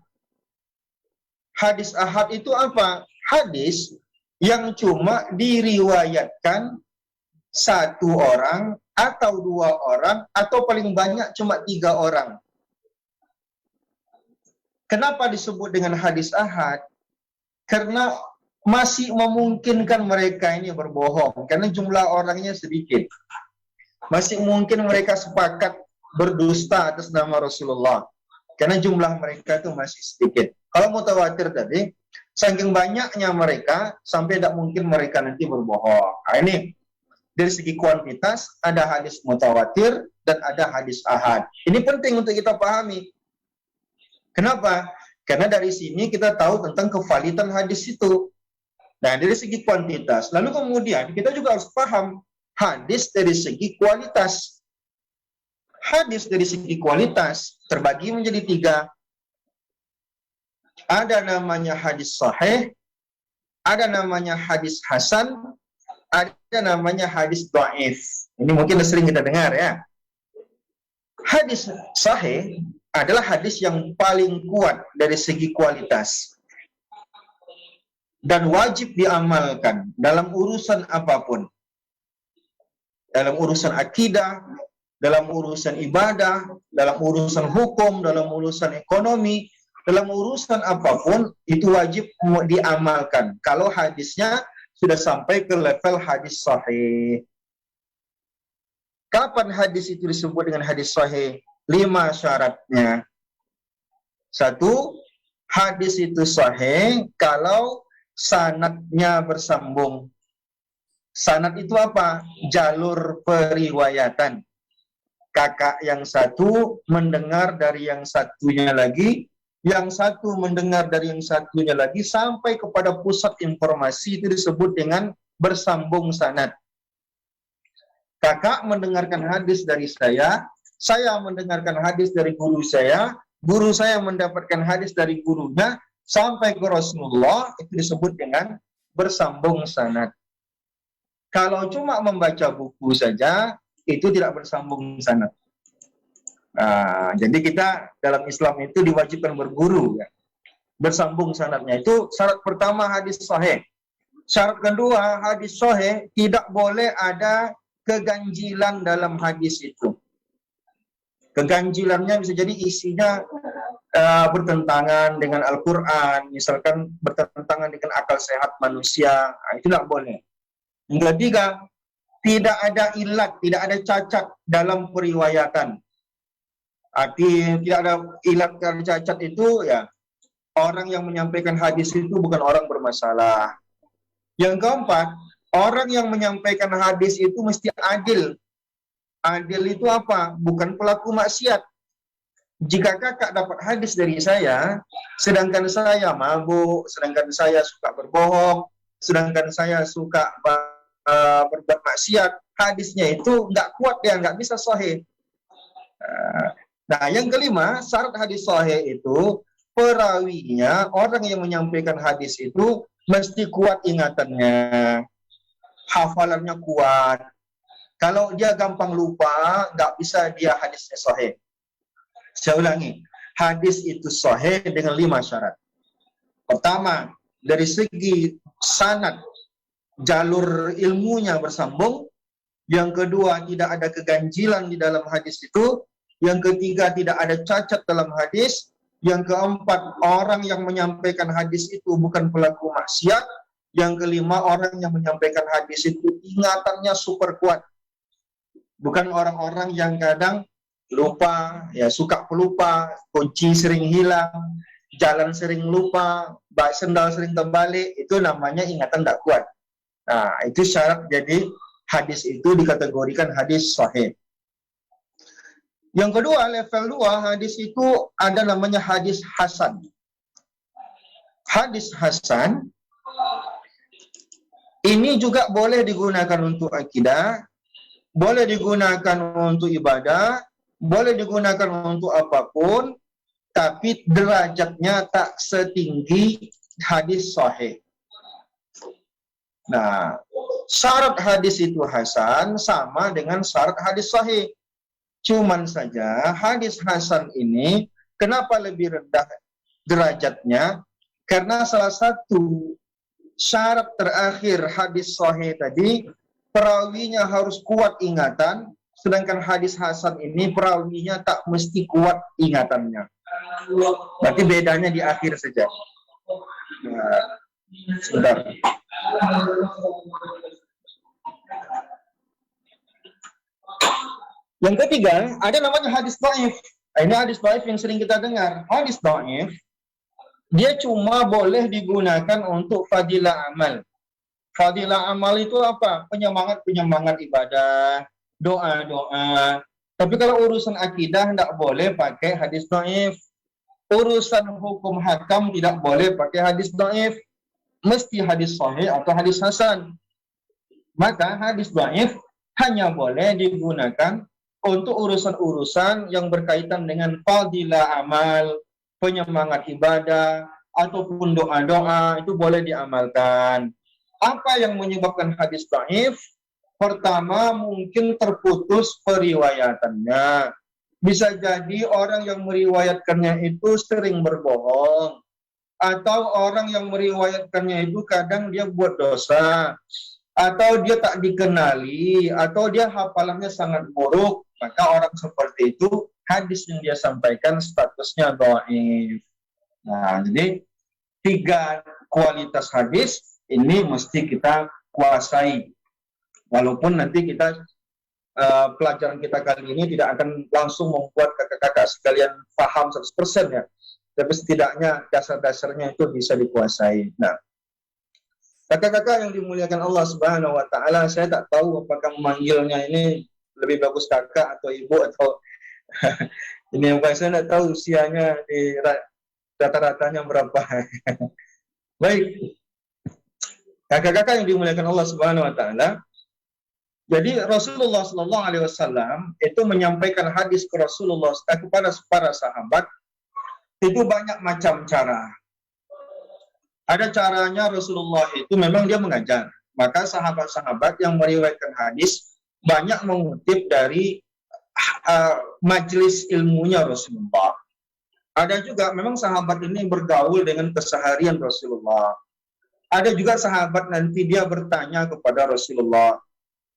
Hadis ahad itu apa? Hadis yang cuma diriwayatkan 1 orang atau 2 orang atau paling banyak cuma 3 orang. Kenapa disebut dengan hadis ahad? Karena masih memungkinkan mereka ini berbohong karena jumlah orangnya sedikit. Masih mungkin mereka sepakat berdusta atas nama Rasulullah karena jumlah mereka itu masih sedikit. Kalau mutawatir tadi, saking banyaknya mereka sampai tidak mungkin mereka nanti berbohong. Nah, ini dari segi kuantitas ada hadis mutawatir dan ada hadis ahad. Ini penting untuk kita pahami. Kenapa? Karena dari sini kita tahu tentang kevalidan hadis itu. Nah, dari segi kuantitas. Lalu kemudian kita juga harus paham hadis dari segi kualitas. Hadis dari segi kualitas terbagi menjadi 3. Ada namanya hadis sahih, ada namanya hadis hasan, ada namanya hadis dhaif. Ini mungkin sering kita dengar ya. Hadis sahih adalah hadis yang paling kuat dari segi kualitas dan wajib diamalkan dalam urusan apapun. Dalam urusan akidah, dalam urusan ibadah, dalam urusan hukum, dalam urusan ekonomi, dalam urusan apapun itu wajib diamalkan. Kalau hadisnya sudah sampai ke level hadis sahih. Kapan hadis itu disebut dengan hadis sahih? 5 syaratnya. 1, hadis itu sahih kalau sanadnya bersambung. Sanad itu apa? Jalur periwayatan. Kakak yang satu mendengar dari yang satunya lagi, yang satu mendengar dari yang satunya lagi, sampai kepada pusat informasi itu disebut dengan bersambung sanad. Kakak mendengarkan hadis dari saya mendengarkan hadis dari guru saya mendapatkan hadis dari gurunya, sampai ke Rasulullah, itu disebut dengan bersambung sanad. Kalau cuma membaca buku saja, itu tidak bersambung sanad. Nah, jadi kita dalam Islam itu diwajibkan berguru, ya. Bersambung sanadnya itu syarat pertama hadis sahih. Syarat kedua, hadis sahih tidak boleh ada keganjilan dalam hadis itu. Keganjilannya bisa jadi isinya bertentangan dengan Al-Quran, misalkan bertentangan dengan akal sehat manusia, nah, itu tidak boleh. Yang ketiga, tidak ada ilat, tidak ada cacat dalam periwayatan. Arti tidak ada ilat dan cacat itu, ya, orang yang menyampaikan hadis itu bukan orang bermasalah. Yang keempat, orang yang menyampaikan hadis itu mesti adil. Adil itu apa? Bukan pelaku maksiat. Jika kakak dapat hadis dari saya, sedangkan saya mabuk, sedangkan saya suka berbohong, sedangkan saya suka berbuat maksiat, hadisnya itu nggak kuat, dia nggak bisa sahih. Nah, yang kelima, syarat hadis sahih itu perawinya, orang yang menyampaikan hadis itu mesti kuat ingatannya, hafalannya kuat. Kalau dia gampang lupa, nggak bisa dia hadisnya sahih. Saya ulangi, hadis itu sahih dengan 5 syarat. Pertama, dari segi sanad, jalur ilmunya bersambung. Yang kedua, tidak ada keganjilan di dalam hadis itu. Yang ketiga, tidak ada cacat dalam hadis. Yang keempat, orang yang menyampaikan hadis itu bukan pelaku maksiat. Yang kelima, orang yang menyampaikan hadis itu ingatannya super kuat. Bukan orang-orang yang kadang lupa, ya suka pelupa, kunci sering hilang, jalan sering lupa, sendal sering terbalik, itu namanya ingatan tidak kuat. Nah, itu syarat jadi hadis itu dikategorikan hadis sahih. Yang kedua, level 2, hadis itu ada namanya hadis hasan. Hadis hasan ini juga boleh digunakan untuk akidah, boleh digunakan untuk ibadah, boleh digunakan untuk apapun, tapi derajatnya tak setinggi hadis sahih. Nah, syarat hadis itu hasan sama dengan syarat hadis sahih. Cuman saja hadis hasan ini kenapa lebih rendah derajatnya? Karena salah satu syarat terakhir hadis sahih tadi, perawinya harus kuat ingatan, sedangkan hadis hasan ini perawinya tak mesti kuat ingatannya. Berarti bedanya di akhir saja. Nah, sebentar. Yang ketiga, ada namanya hadis dhaif. Ini hadis dhaif yang sering kita dengar. Hadis dhaif, dia cuma boleh digunakan untuk fadilah amal. Fadilah amal itu apa? Penyemangat ibadah, doa-doa. Tapi kalau urusan akidah tidak boleh pakai hadis dhaif. Urusan hukum hakam tidak boleh pakai hadis dhaif. Mesti hadis sahih atau hadis hasan. Maka hadis dhaif hanya boleh digunakan untuk urusan-urusan yang berkaitan dengan fadilah amal, penyemangat ibadah, ataupun doa-doa, itu boleh diamalkan. Apa yang menyebabkan hadis dhaif? Pertama, mungkin terputus periwayatannya. Bisa jadi orang yang meriwayatkannya itu sering berbohong. Atau orang yang meriwayatkannya itu kadang dia buat dosa. Atau dia tak dikenali. Atau dia hafalannya sangat buruk. maka orang seperti itu hadis yang dia sampaikan statusnya dhaif. Nah, jadi 3 kualitas hadis ini mesti kita kuasai. Walaupun nanti kita pelajaran kita kali ini tidak akan langsung membuat kakak-kakak sekalian paham 100% ya. Tapi setidaknya dasar-dasarnya itu bisa dikuasai. Nah, kakak-kakak yang dimuliakan Allah Subhanahu wa taala, saya tak tahu apakah memanggilnya ini lebih bagus kakak atau ibu atau ini yang saya tidak tahu usianya di rata-ratanya berapa. Baik. Kakak-kakak yang dimuliakan Allah Subhanahu wa taala, jadi Rasulullah sallallahu alaihi wasallam itu menyampaikan hadis ke Rasulullah kepada para sahabat itu banyak macam cara. Ada caranya Rasulullah itu memang dia mengajar. Maka sahabat-sahabat yang meriwayatkan hadis banyak mengutip dari majelis ilmunya Rasulullah. Ada juga memang sahabat ini bergaul dengan keseharian Rasulullah. Ada juga sahabat nanti dia bertanya kepada Rasulullah.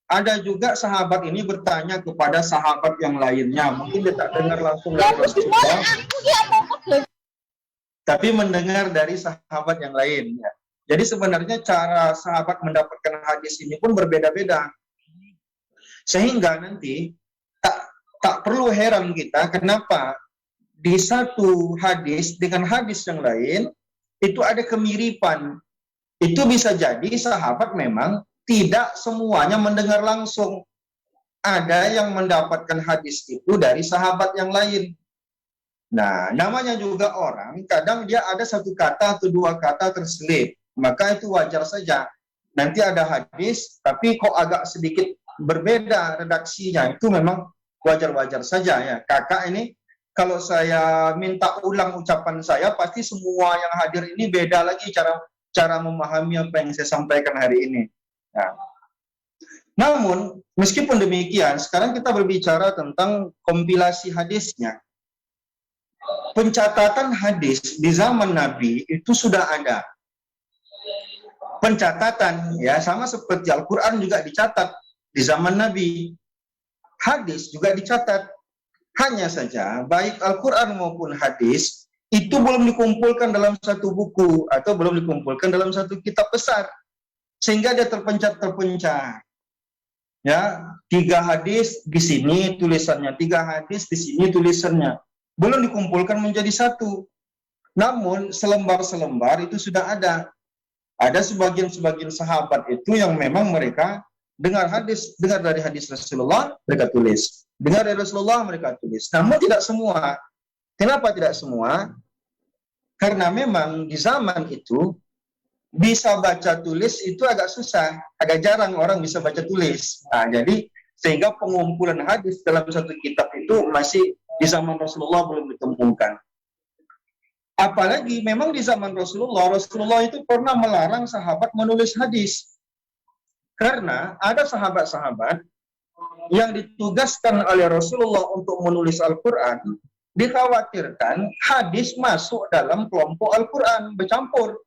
Ada juga sahabat ini bertanya kepada sahabat yang lainnya. Mungkin dia tak dengar langsung dari Rasulullah, tapi mendengar dari sahabat yang lain. Jadi sebenarnya cara sahabat mendapatkan hadis ini pun berbeda-beda. Sehingga nanti tak perlu heran kita kenapa di satu hadis dengan hadis yang lain itu ada kemiripan. Itu bisa jadi sahabat memang tidak semuanya mendengar langsung. Ada yang mendapatkan hadis itu dari sahabat yang lain. Nah, namanya juga orang, kadang dia ada 1 kata atau 2 kata terselip. Maka itu wajar saja. Nanti ada hadis, tapi kok agak sedikit berbeda redaksinya. Itu memang wajar-wajar saja ya. Kakak ini, kalau saya minta ulang ucapan saya, pasti semua yang hadir ini beda lagi cara memahami apa yang saya sampaikan hari ini. Nah, namun, meskipun demikian, sekarang kita berbicara tentang kompilasi hadisnya. Pencatatan hadis di zaman Nabi itu sudah ada. Pencatatan, ya sama seperti Al-Quran juga dicatat di zaman Nabi. Hadis juga dicatat. Hanya saja, baik Al-Quran maupun hadis, itu belum dikumpulkan dalam satu buku, atau belum dikumpulkan dalam satu kitab besar. Sehingga dia terpencar-terpencar. Ya, 3 hadis di sini tulisannya, 3 hadis di sini tulisannya. Belum dikumpulkan menjadi satu. Namun selembar-selembar itu sudah ada. Ada sebagian-sebagian sahabat itu yang memang mereka dengar dari hadis Rasulullah, mereka tulis. Dengar dari Rasulullah, mereka tulis. Namun tidak semua. Kenapa tidak semua? Karena memang di zaman itu bisa baca tulis itu agak susah, agak jarang orang bisa baca tulis. Nah, jadi sehingga pengumpulan hadis dalam satu kitab itu masih di zaman Rasulullah belum ditemukan. Apalagi memang di zaman Rasulullah itu pernah melarang sahabat menulis hadis. Karena ada sahabat-sahabat yang ditugaskan oleh Rasulullah untuk menulis Al-Quran, dikhawatirkan hadis masuk dalam kelompok Al-Quran, bercampur.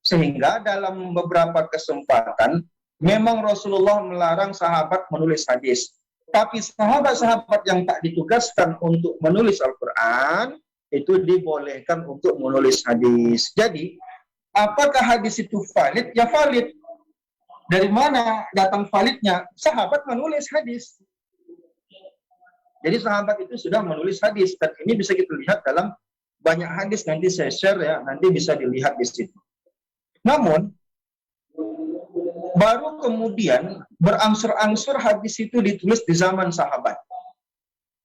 Sehingga dalam beberapa kesempatan, memang Rasulullah melarang sahabat menulis hadis. Tapi sahabat-sahabat yang tak ditugaskan untuk menulis Al-Quran, itu dibolehkan untuk menulis hadis. Jadi, apakah hadis itu valid? Ya valid. Dari mana datang validnya? Sahabat menulis hadis. Jadi sahabat itu sudah menulis hadis. Dan ini bisa kita lihat dalam banyak hadis. Nanti saya share ya, nanti bisa dilihat di situ. Namun, baru kemudian berangsur-angsur hadis itu ditulis di zaman sahabat.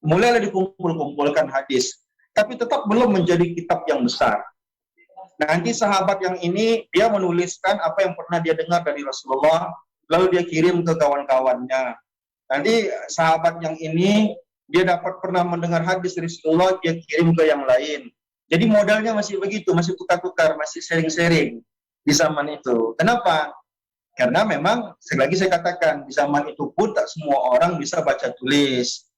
Mulailah dikumpul-kumpulkan hadis. Tapi tetap belum menjadi kitab yang besar. Nanti sahabat yang ini, dia menuliskan apa yang pernah dia dengar dari Rasulullah, lalu dia kirim ke kawan-kawannya. Nanti sahabat yang ini, dia dapat pernah mendengar hadis dari Rasulullah, dia kirim ke yang lain. Jadi modalnya masih begitu, masih tukar-tukar, masih sharing-sharing di zaman itu. Kenapa? Karena memang, sekali lagi saya katakan, di zaman itu pun tak semua orang bisa baca tulis.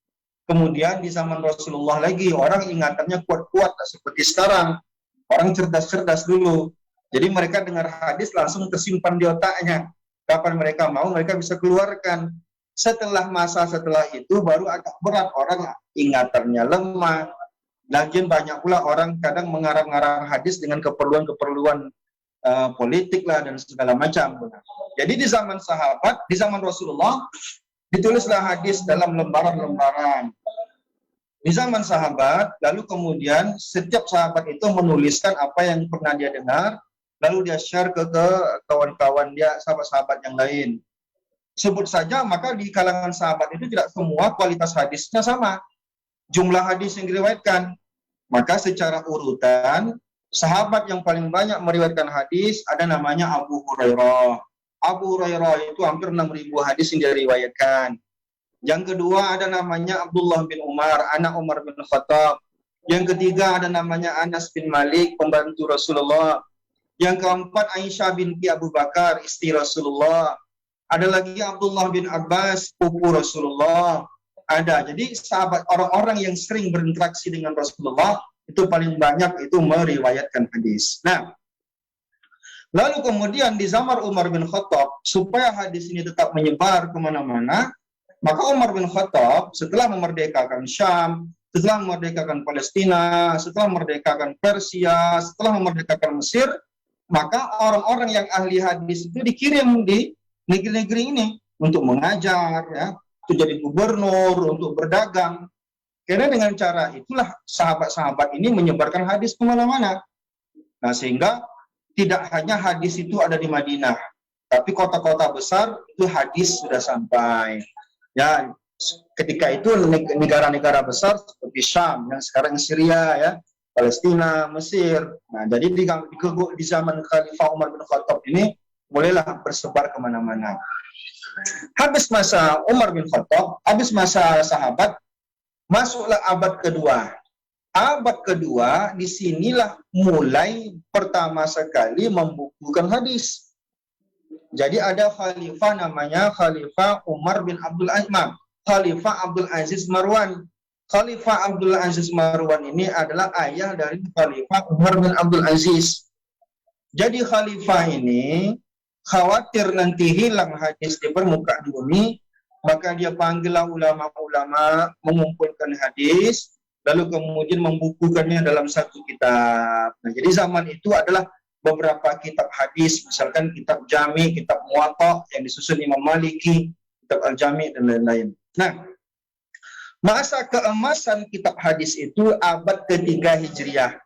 Kemudian di zaman Rasulullah lagi, orang ingatannya kuat-kuat, tak seperti sekarang. Orang cerdas-cerdas dulu. Jadi mereka dengar hadis langsung tersimpan di otaknya. Kapan mereka mau, mereka bisa keluarkan. Setelah itu baru agak berat, orang ingatannya lemah. Lagian banyak pula orang kadang mengarang-arang hadis dengan keperluan-keperluan politik lah dan segala macam. Jadi di zaman sahabat, di zaman Rasulullah, ditulislah hadis dalam lembaran-lembaran. Di zaman sahabat, lalu kemudian setiap sahabat itu menuliskan apa yang pernah dia dengar, lalu dia share ke kawan-kawan dia, sahabat-sahabat yang lain. Sebut saja, maka di kalangan sahabat itu tidak semua kualitas hadisnya sama. Jumlah hadis yang diriwayatkan. Maka secara urutan, sahabat yang paling banyak meriwayatkan hadis ada namanya Abu Hurairah. Abu Hurairah itu hampir 6.000 hadis yang diriwayatkan. Yang kedua ada namanya Abdullah bin Umar, anak Umar bin Khattab. Yang ketiga ada namanya Anas bin Malik, pembantu Rasulullah. Yang keempat Aisyah binti Abu Bakar, istri Rasulullah. Ada lagi Abdullah bin Abbas, pupu Rasulullah. Ada. Jadi sahabat, orang-orang yang sering berinteraksi dengan Rasulullah itu paling banyak itu meriwayatkan hadis. Nah, lalu kemudian di zaman Umar bin Khattab, supaya hadis ini tetap menyebar kemana-mana, maka Umar bin Khattab setelah memerdekakan Syam, setelah memerdekakan Palestina, setelah memerdekakan Persia, setelah memerdekakan Mesir, maka orang-orang yang ahli hadis itu dikirim di negeri-negeri ini untuk mengajar, ya, untuk jadi gubernur, untuk berdagang. Karena dengan cara itulah sahabat-sahabat ini menyebarkan hadis kemana-mana. Nah, sehingga tidak hanya hadis itu ada di Madinah, tapi kota-kota besar itu hadis sudah sampai. Ya, ketika itu negara-negara besar seperti Syam, yang sekarang Syria, ya, Palestina, Mesir. Nah, jadi di zaman Khalifah Umar bin Khattab ini mulailah bersebar kemana-mana. Habis masa Umar bin Khattab, habis masa sahabat, masuklah abad kedua. Abad kedua, disinilah mulai pertama sekali membukukan hadis. Jadi ada khalifah namanya Khalifah Umar bin Abdul Aziz, Khalifah Abdul Aziz Marwan. Khalifah Abdul Aziz Marwan ini adalah ayah dari Khalifah Umar bin Abdul Aziz. Jadi khalifah ini khawatir nanti hilang hadis di permukaan bumi, maka dia panggillah ulama-ulama mengumpulkan hadis, lalu kemudian membukukannya dalam satu kitab. Nah, jadi zaman itu adalah beberapa kitab hadis, misalkan kitab Jami, kitab Muwatta yang disusun Imam Maliki, kitab Al-Jami dan lain-lain. Nah, masa keemasan kitab hadis itu abad ketiga Hijriah.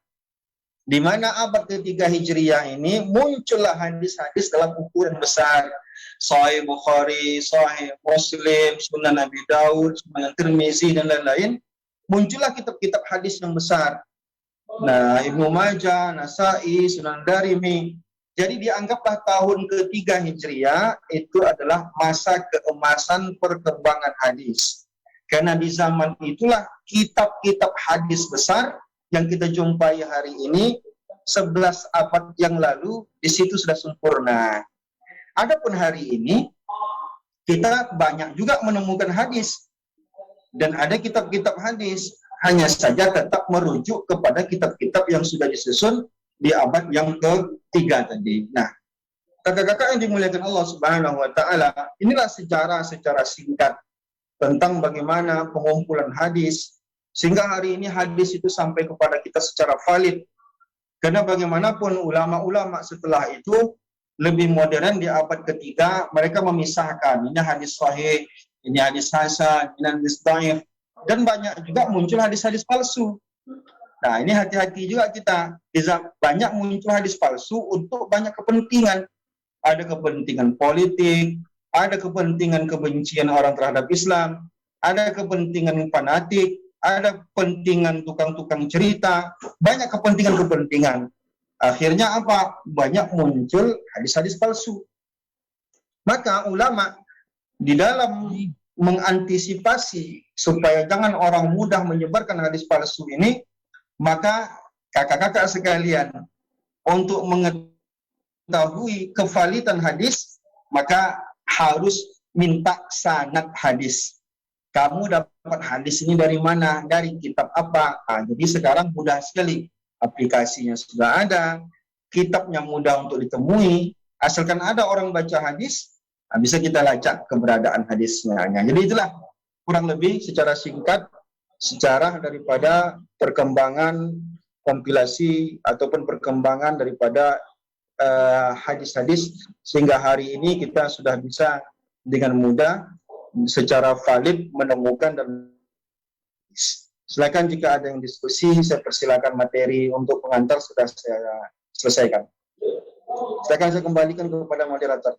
Di mana abad ketiga Hijriah ini muncullah hadis-hadis dalam ukuran besar. Sahih Bukhari, Sahih Muslim, Sunan Abi Daud, Sunan Tirmizi dan lain-lain. Muncullah kitab-kitab hadis yang besar. Nah, Ibnu Majah, Nasai, Sunan Darimi. Jadi dianggaplah tahun ketiga Hijriah itu adalah masa keemasan perkembangan hadis. Karena di zaman itulah kitab-kitab hadis besar yang kita jumpai hari ini 11 abad yang lalu di situ sudah sempurna. Adapun hari ini kita banyak juga menemukan hadis dan ada kitab-kitab hadis, hanya saja tetap merujuk kepada kitab-kitab yang sudah disusun di abad yang ketiga tadi. Nah, kakak-kakak yang dimuliakan Allah Subhanahu wa taala, inilah sejarah secara singkat tentang bagaimana pengumpulan hadis sehingga hari ini hadis itu sampai kepada kita secara valid. Karena bagaimanapun ulama-ulama setelah itu lebih modern di abad ketiga, mereka memisahkan ini hadis sahih, ini hadis hasan, ini hadis dhaif, dan banyak juga muncul hadis-hadis palsu. Nah, ini hati-hati juga kita. Banyak muncul hadis palsu untuk banyak kepentingan. Ada kepentingan politik, ada kepentingan kebencian orang terhadap Islam, ada kepentingan fanatik, ada kepentingan tukang-tukang cerita, banyak kepentingan-kepentingan. Akhirnya apa? Banyak muncul hadis-hadis palsu. Maka ulama di dalam mengantisipasi supaya jangan orang mudah menyebarkan hadis palsu ini, maka kakak-kakak sekalian, untuk mengetahui kevalidan hadis, maka harus minta sanad hadis. Kamu dapat hadis ini dari mana? Dari kitab apa? Nah, jadi sekarang mudah sekali. Aplikasinya sudah ada, kitabnya mudah untuk ditemui. Asalkan ada orang baca hadis, bisa kita lacak keberadaan hadisnya. Nah, jadi itulah kurang lebih secara singkat sejarah daripada perkembangan kompilasi ataupun perkembangan daripada hadis-hadis sehingga hari ini kita sudah bisa dengan mudah secara valid menemukan dan silakan jika ada yang diskusi, saya persilakan materi untuk pengantar sudah saya selesaikan. Silakan saya kembalikan kepada moderator.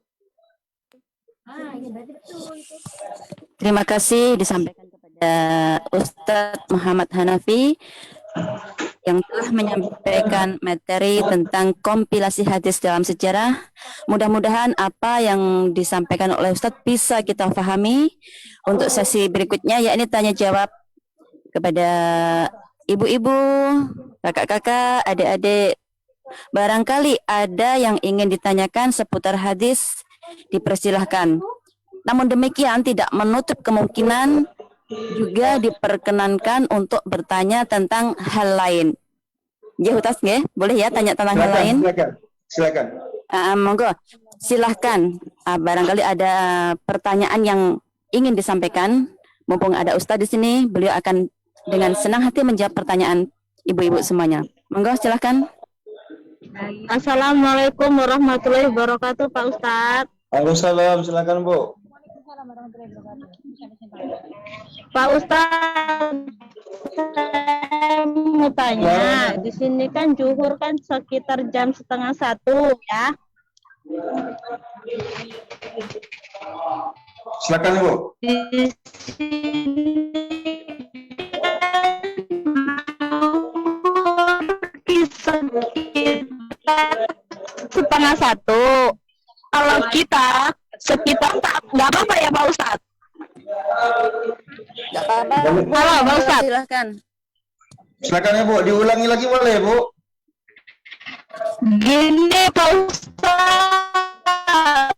Terima kasih disampaikan kepada Ustadz Muhammad Hanafi yang telah menyampaikan materi tentang kompilasi hadis dalam sejarah. Mudah-mudahan apa yang disampaikan oleh Ustadz bisa kita pahami. Untuk sesi berikutnya yakni tanya jawab kepada ibu-ibu, kakak-kakak, adik-adik. Barangkali ada yang ingin ditanyakan seputar hadis, dipersilahkan. Namun demikian tidak menutup kemungkinan juga diperkenankan untuk bertanya tentang hal lain. Ya, Hutas, ya? Boleh ya tanya tentang hal lain? Silakan. Monggo, silahkan. Barangkali ada pertanyaan yang ingin disampaikan. Mumpung ada Ustadz di sini, beliau akan dengan senang hati menjawab pertanyaan ibu-ibu semuanya. Monggo, silahkan. Assalamualaikum warahmatullahi wabarakatuh, Pak Ustadz. Waalaikumsalam, silakan Bu. Pak Ustadz, saya mau tanya, di sini kan zuhur kan sekitar jam 12:30 ya. Silakan Bu. Di sini setengah satu. Kalau kita sekitar nggak apa-apa ya Pak Ustadz? Nggak apa-apa. Halo Pak Ustadz. Silahkan. Silakan ya Bu, diulangi lagi boleh Bu? Gini Pak Ustadz,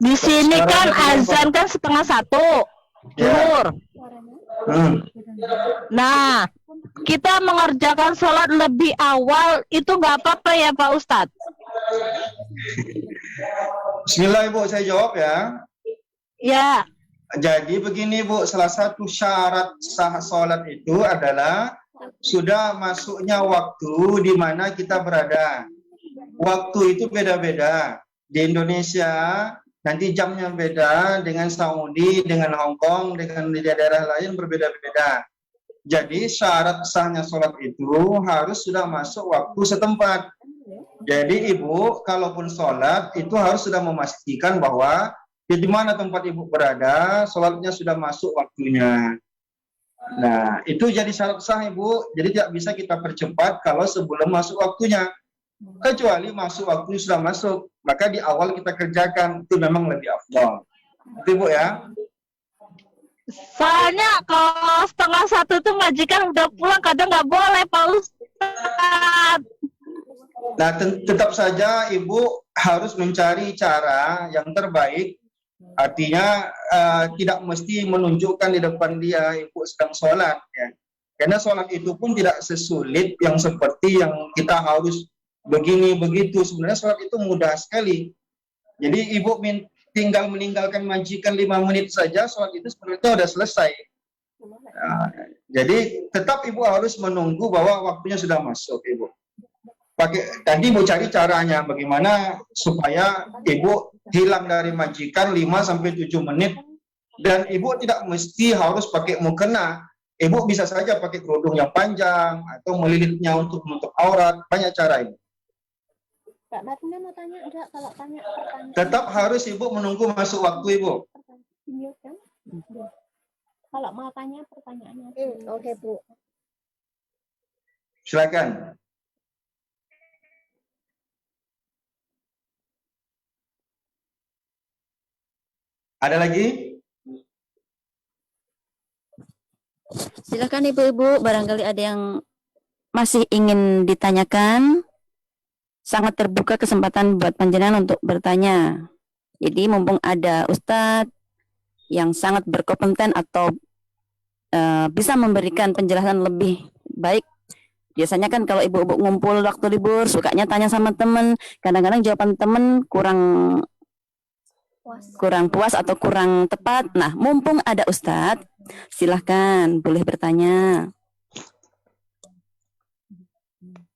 di sini kan azan kan setengah satu, zuhur. Nah, kita mengerjakan sholat lebih awal itu nggak apa-apa ya Pak Ustadz? Bismillah Ibu, saya jawab ya. Ya. Jadi begini Bu, salah satu syarat sah sholat itu adalah sudah masuknya waktu di mana kita berada. Waktu itu beda-beda. Di Indonesia nanti jamnya beda, dengan Saudi, dengan Hong Kong, dengan di daerah lain berbeda-beda. Jadi syarat sahnya sholat itu harus sudah masuk waktu setempat. Jadi Ibu, kalaupun sholat itu harus sudah memastikan bahwa di mana tempat Ibu berada, sholatnya sudah masuk waktunya. Nah, itu jadi syarat sah Ibu. Jadi tidak bisa kita percepat kalau sebelum masuk waktunya. Kecuali masuk waktu sudah masuk, maka di awal kita kerjakan, itu memang lebih afdal. Itu Ibu ya. Soalnya kalau setengah satu itu majikan udah pulang, kadang nggak boleh Pak Ustadz. Nah, tetap saja Ibu harus mencari cara yang terbaik. Artinya tidak mesti menunjukkan di depan dia Ibu sedang sholat. Ya. Karena sholat itu pun tidak sesulit yang seperti yang kita harus begini begitu. Sebenarnya sholat itu mudah sekali. Jadi Ibu tinggal meninggalkan majikan 5 menit saja, sholat itu sebenarnya sudah selesai. Nah, jadi tetap Ibu harus menunggu bahwa waktunya sudah masuk Ibu. Tadi Ibu cari caranya bagaimana supaya Ibu hilang dari majikan 5-7 menit, dan Ibu tidak mesti harus pakai mukena. Ibu bisa saja pakai kerudung yang panjang atau melilitnya untuk menutup aurat, banyak cara Ibu. Kak Batnya mau tanya enggak, kalau tanya pertanyaan. Tetap harus Ibu menunggu masuk waktu Ibu. Kalau mau tanya pertanyaannya. Oke Bu. Silakan. Ada lagi? Silakan ibu-ibu, barangkali ada yang masih ingin ditanyakan. Sangat terbuka kesempatan buat panjenengan untuk bertanya. Jadi mumpung ada Ustadz yang sangat berkompeten atau bisa memberikan penjelasan lebih baik. Biasanya kan kalau ibu-ibu ngumpul waktu libur, sukanya tanya sama teman. Kadang-kadang jawaban teman kurang kurang puas atau kurang tepat. Nah, mumpung ada Ustadz, silahkan boleh bertanya.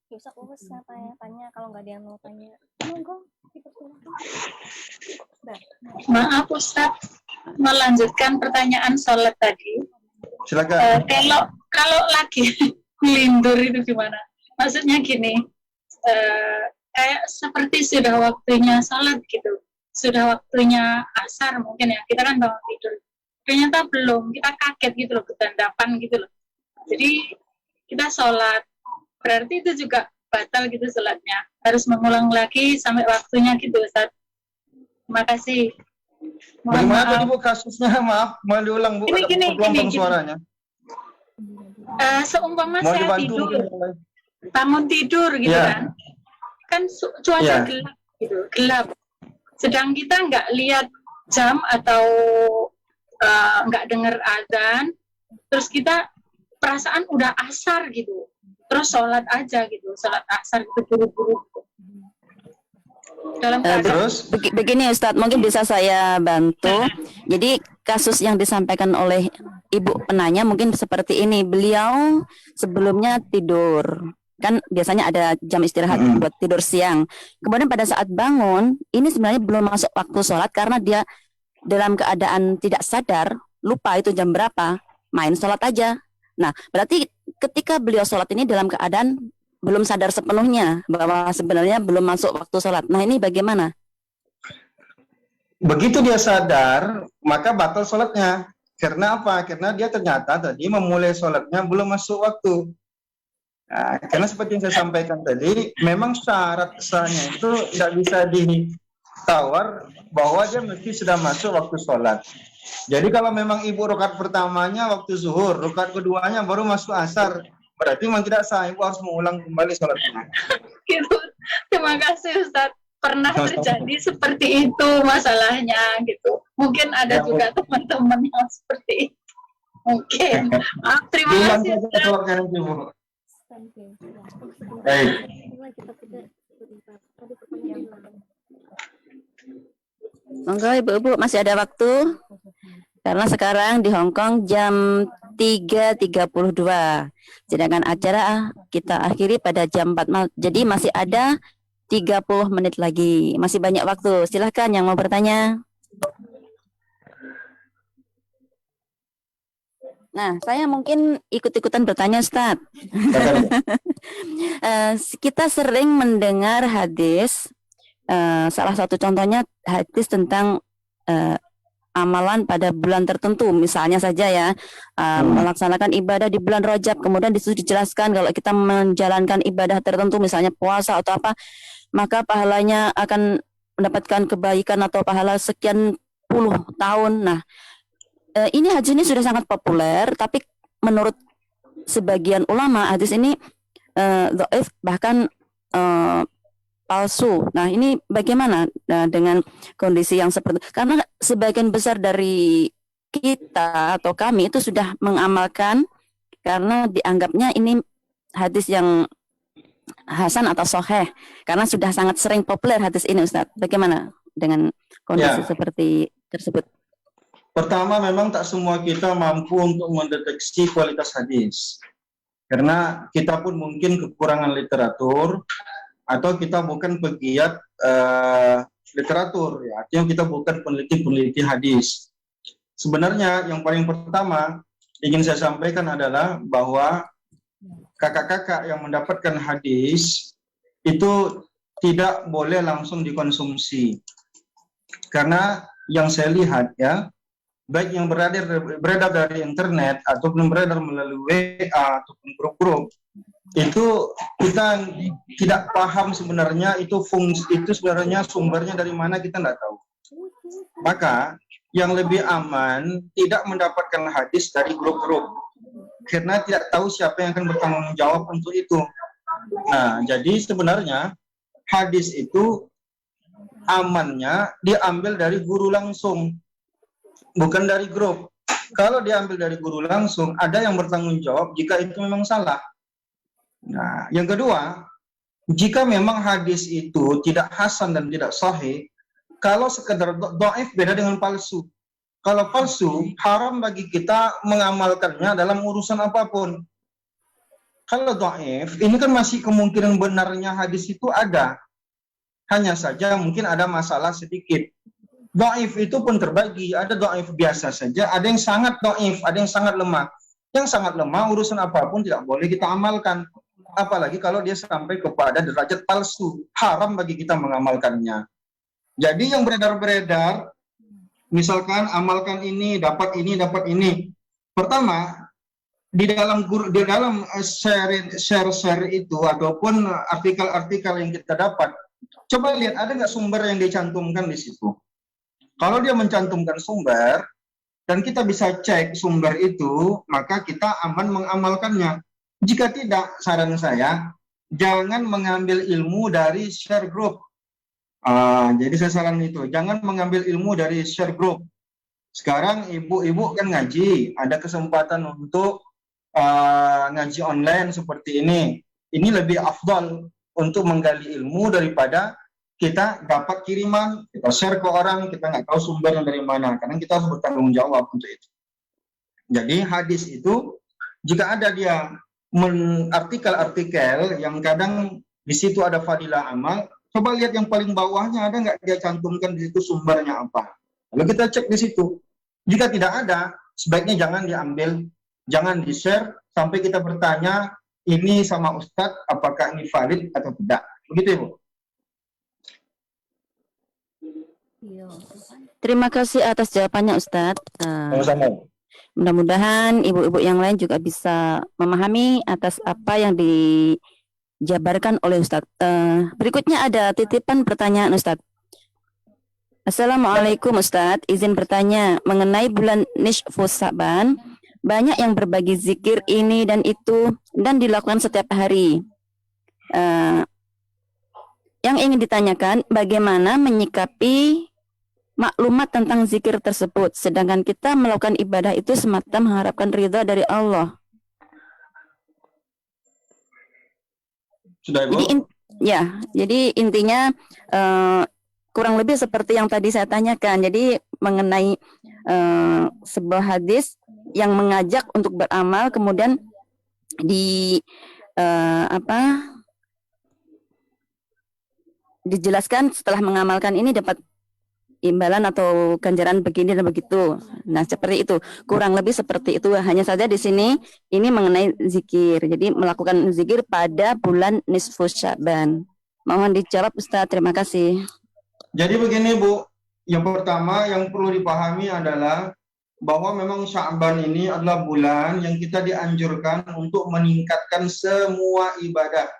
Bisa aku siapa ya tanya kalau nggak ada yang mau tanya. Monggo. Maaf Ustadz, melanjutkan pertanyaan sholat tadi. Silakan. Kalau lagi melindur itu gimana? Maksudnya gini, kayak seperti sudah waktunya sholat gitu, sudah waktunya asar mungkin ya, kita kan bangun tidur, ternyata belum, kita kaget gitu loh, ketandapan gitu loh. Jadi kita sholat, berarti itu juga batal gitu sholatnya, harus mengulang lagi sampai waktunya gitu Ustaz. Terima kasih. Bagaimana tadi Bu kasusnya? Maaf, mau diulang Bu, ada gelombang suaranya. Seumpama Mau saya dibantu tidur, mungkin. bangun tidur gitu Ya. kan cuaca Ya. gelap gitu, gelap. Sedang kita nggak lihat jam atau nggak dengar azan, terus kita perasaan udah asar gitu, terus sholat aja gitu, sholat asar gitu buru-buru. Dalam keadaan Terus? Begini Ustadz, mungkin bisa saya bantu. Jadi kasus yang disampaikan oleh Ibu penanya mungkin seperti ini. Beliau sebelumnya tidur, kan biasanya ada jam istirahat buat tidur siang. Kemudian pada saat bangun, ini sebenarnya belum masuk waktu sholat karena dia dalam keadaan tidak sadar, lupa itu jam berapa, main sholat aja. Nah, berarti ketika beliau sholat ini dalam keadaan belum sadar sepenuhnya bahwa sebenarnya belum masuk waktu sholat. Nah, ini bagaimana? Begitu dia sadar, maka batal sholatnya. Karena apa? Karena dia ternyata tadi memulai sholatnya belum masuk waktu. Nah, karena seperti yang saya sampaikan tadi, memang syarat sahnya itu tidak bisa ditawar bahwa dia mesti sudah masuk waktu sholat. Jadi kalau memang ibu rakaat pertamanya waktu zuhur, rakaat keduanya baru masuk asar, berarti memang tidak sah, ibu harus mengulang kembali sholatnya. gitu. Terima kasih Ustaz. Pernah terjadi seperti itu masalahnya gitu. Mungkin ada juga teman-teman yang seperti itu. Mungkin. Terima Bilang kasih saja Ustaz. sholatnya nanti, Bu. Baik. Monggo Ibu-ibu masih ada waktu. Karena sekarang di Hong Kong jam 3.32. Sedangkan acara kita akhiri pada jam 4 malam. Jadi masih ada 30 menit lagi. Masih banyak waktu. Silahkan yang mau bertanya. Nah, saya mungkin ikut-ikutan bertanya, Ustadz. Kita sering mendengar hadis, salah satu contohnya hadis tentang amalan pada bulan tertentu, misalnya saja ya, melaksanakan ibadah di bulan Rajab, kemudian disitu dijelaskan kalau kita menjalankan ibadah tertentu, misalnya puasa atau apa, maka pahalanya akan mendapatkan kebaikan atau pahala sekian puluh tahun. Nah, ini hadis ini sudah sangat populer, tapi menurut sebagian ulama hadis ini dhaif, bahkan palsu. Nah, ini bagaimana dengan kondisi yang seperti itu? Karena sebagian besar dari kita atau kami itu sudah mengamalkan karena dianggapnya ini hadis yang hasan atau sahih, karena sudah sangat sering populer hadis ini, Ustaz. Bagaimana dengan kondisi seperti tersebut? Pertama, memang tak semua kita mampu untuk mendeteksi kualitas hadis. Karena kita pun mungkin kekurangan literatur, atau kita bukan pegiat literatur, ya. Artinya kita bukan peneliti hadis. Sebenarnya yang paling pertama ingin saya sampaikan adalah bahwa kakak-kakak yang mendapatkan hadis itu tidak boleh langsung dikonsumsi. Karena yang saya lihat ya, baik yang beredar dari internet ataupun beredar melalui WA ataupun grup-grup, itu kita tidak paham sebenarnya itu sebenarnya sumbernya dari mana, kita tidak tahu. Maka yang lebih aman tidak mendapatkan hadis dari grup-grup, karena tidak tahu siapa yang akan bertanggung jawab untuk itu. Nah, jadi sebenarnya hadis itu amannya diambil dari guru langsung, bukan dari grup. Kalau diambil dari guru langsung, ada yang bertanggung jawab jika itu memang salah. Nah, yang kedua, jika memang hadis itu tidak hasan dan tidak sahih, Kalau sekedar dhaif beda dengan palsu. Kalau palsu, haram bagi kita mengamalkannya dalam urusan apapun. Kalau dhaif, ini kan masih kemungkinan benarnya hadis itu ada. Hanya saja mungkin ada masalah sedikit. Dhaif itu pun terbagi, ada dhaif biasa saja, ada yang sangat dhaif, ada yang sangat lemah. Yang sangat lemah, urusan apapun tidak boleh kita amalkan. Apalagi kalau dia sampai kepada derajat palsu, haram bagi kita mengamalkannya. Jadi yang beredar-beredar, misalkan amalkan ini, dapat ini, dapat ini. Pertama, di dalam share itu ataupun artikel-artikel yang kita dapat, coba lihat ada nggak sumber yang dicantumkan di situ. Kalau dia mencantumkan sumber dan kita bisa cek sumber itu, maka kita aman mengamalkannya. Jika tidak, saran saya jangan mengambil ilmu dari share group. Jadi saya saran itu, jangan mengambil ilmu dari share group. Sekarang ibu-ibu kan ngaji, ada kesempatan untuk ngaji online seperti ini. Ini lebih afdal untuk menggali ilmu daripada kita dapat kiriman, kita share ke orang, kita nggak tahu sumbernya dari mana. Karena kita harus bertanggung jawab untuk itu. Jadi hadis itu, jika ada dia artikel-artikel yang kadang di situ ada fadilah amal, coba lihat yang paling bawahnya ada nggak dia cantumkan di situ sumbernya apa. Lalu kita cek di situ. Jika tidak ada, sebaiknya jangan diambil, jangan di-share sampai kita bertanya ini sama Ustadz apakah ini valid atau tidak. Begitu Ibu. Terima kasih atas jawabannya Ustadz. Sama-sama. Mudah-mudahan ibu-ibu yang lain juga bisa memahami atas apa yang dijabarkan oleh Ustadz. Berikutnya ada titipan pertanyaan Ustadz. Assalamualaikum Ustadz, izin bertanya mengenai bulan Nisfus Sa'ban. Banyak yang berbagi zikir ini dan itu dan dilakukan setiap hari. Yang ingin ditanyakan, bagaimana menyikapi maklumat tentang zikir tersebut, sedangkan kita melakukan ibadah itu semata mengharapkan ridha dari Allah. Sudah Ibu? Jadi intinya kurang lebih seperti yang tadi saya tanyakan. Jadi mengenai sebuah hadis yang mengajak untuk beramal, kemudian dijelaskan setelah mengamalkan ini dapat imbalan atau ganjaran begini dan begitu. Nah, seperti itu. Kurang lebih seperti itu. Hanya saja di sini ini mengenai zikir. Jadi melakukan zikir pada bulan Nisfus Sya'ban. Mohon dijawab Ustaz. Terima kasih. Jadi begini Bu, yang pertama yang perlu dipahami adalah bahwa memang Sya'ban ini adalah bulan yang kita dianjurkan untuk meningkatkan semua ibadah.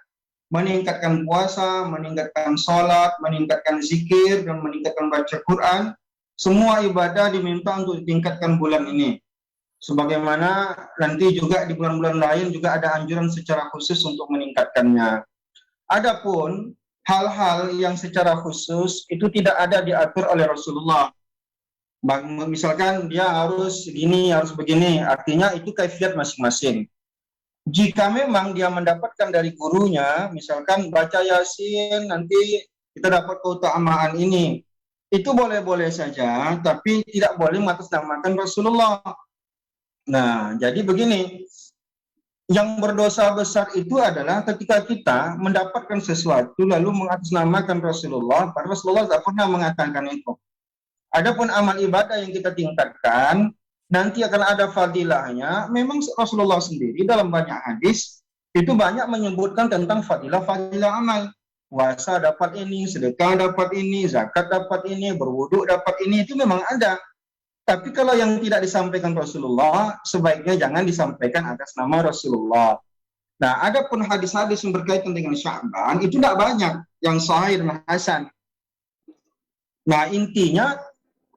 Meningkatkan puasa, meningkatkan sholat, meningkatkan zikir, dan meningkatkan baca Quran. Semua ibadah diminta untuk ditingkatkan bulan ini. Sebagaimana nanti juga di bulan-bulan lain juga ada anjuran secara khusus untuk meningkatkannya. Adapun hal-hal yang secara khusus itu tidak ada diatur oleh Rasulullah. Misalkan dia harus begini, harus begini, artinya itu kaifiat masing-masing. Jika memang dia mendapatkan dari gurunya, misalkan baca Yasin, nanti kita dapat keutamaan ini. Itu boleh-boleh saja, tapi tidak boleh mengatasnamakan Rasulullah. Nah, jadi begini, yang berdosa besar itu adalah ketika kita mendapatkan sesuatu lalu mengatasnamakan Rasulullah, padahal Rasulullah tidak pernah mengatakan itu. Adapun amal ibadah yang kita tingkatkan, nanti akan ada fadilahnya. Memang Rasulullah sendiri dalam banyak hadis itu banyak menyebutkan tentang fadilah-fadilah amal. Puasa dapat ini, sedekah dapat ini, zakat dapat ini, berwudu dapat ini, itu memang ada. Tapi kalau yang tidak disampaikan Rasulullah, sebaiknya jangan disampaikan atas nama Rasulullah. Nah, adapun hadis-hadis yang berkaitan dengan Sya'ban itu tidak banyak yang sahih dan hasan. Nah, intinya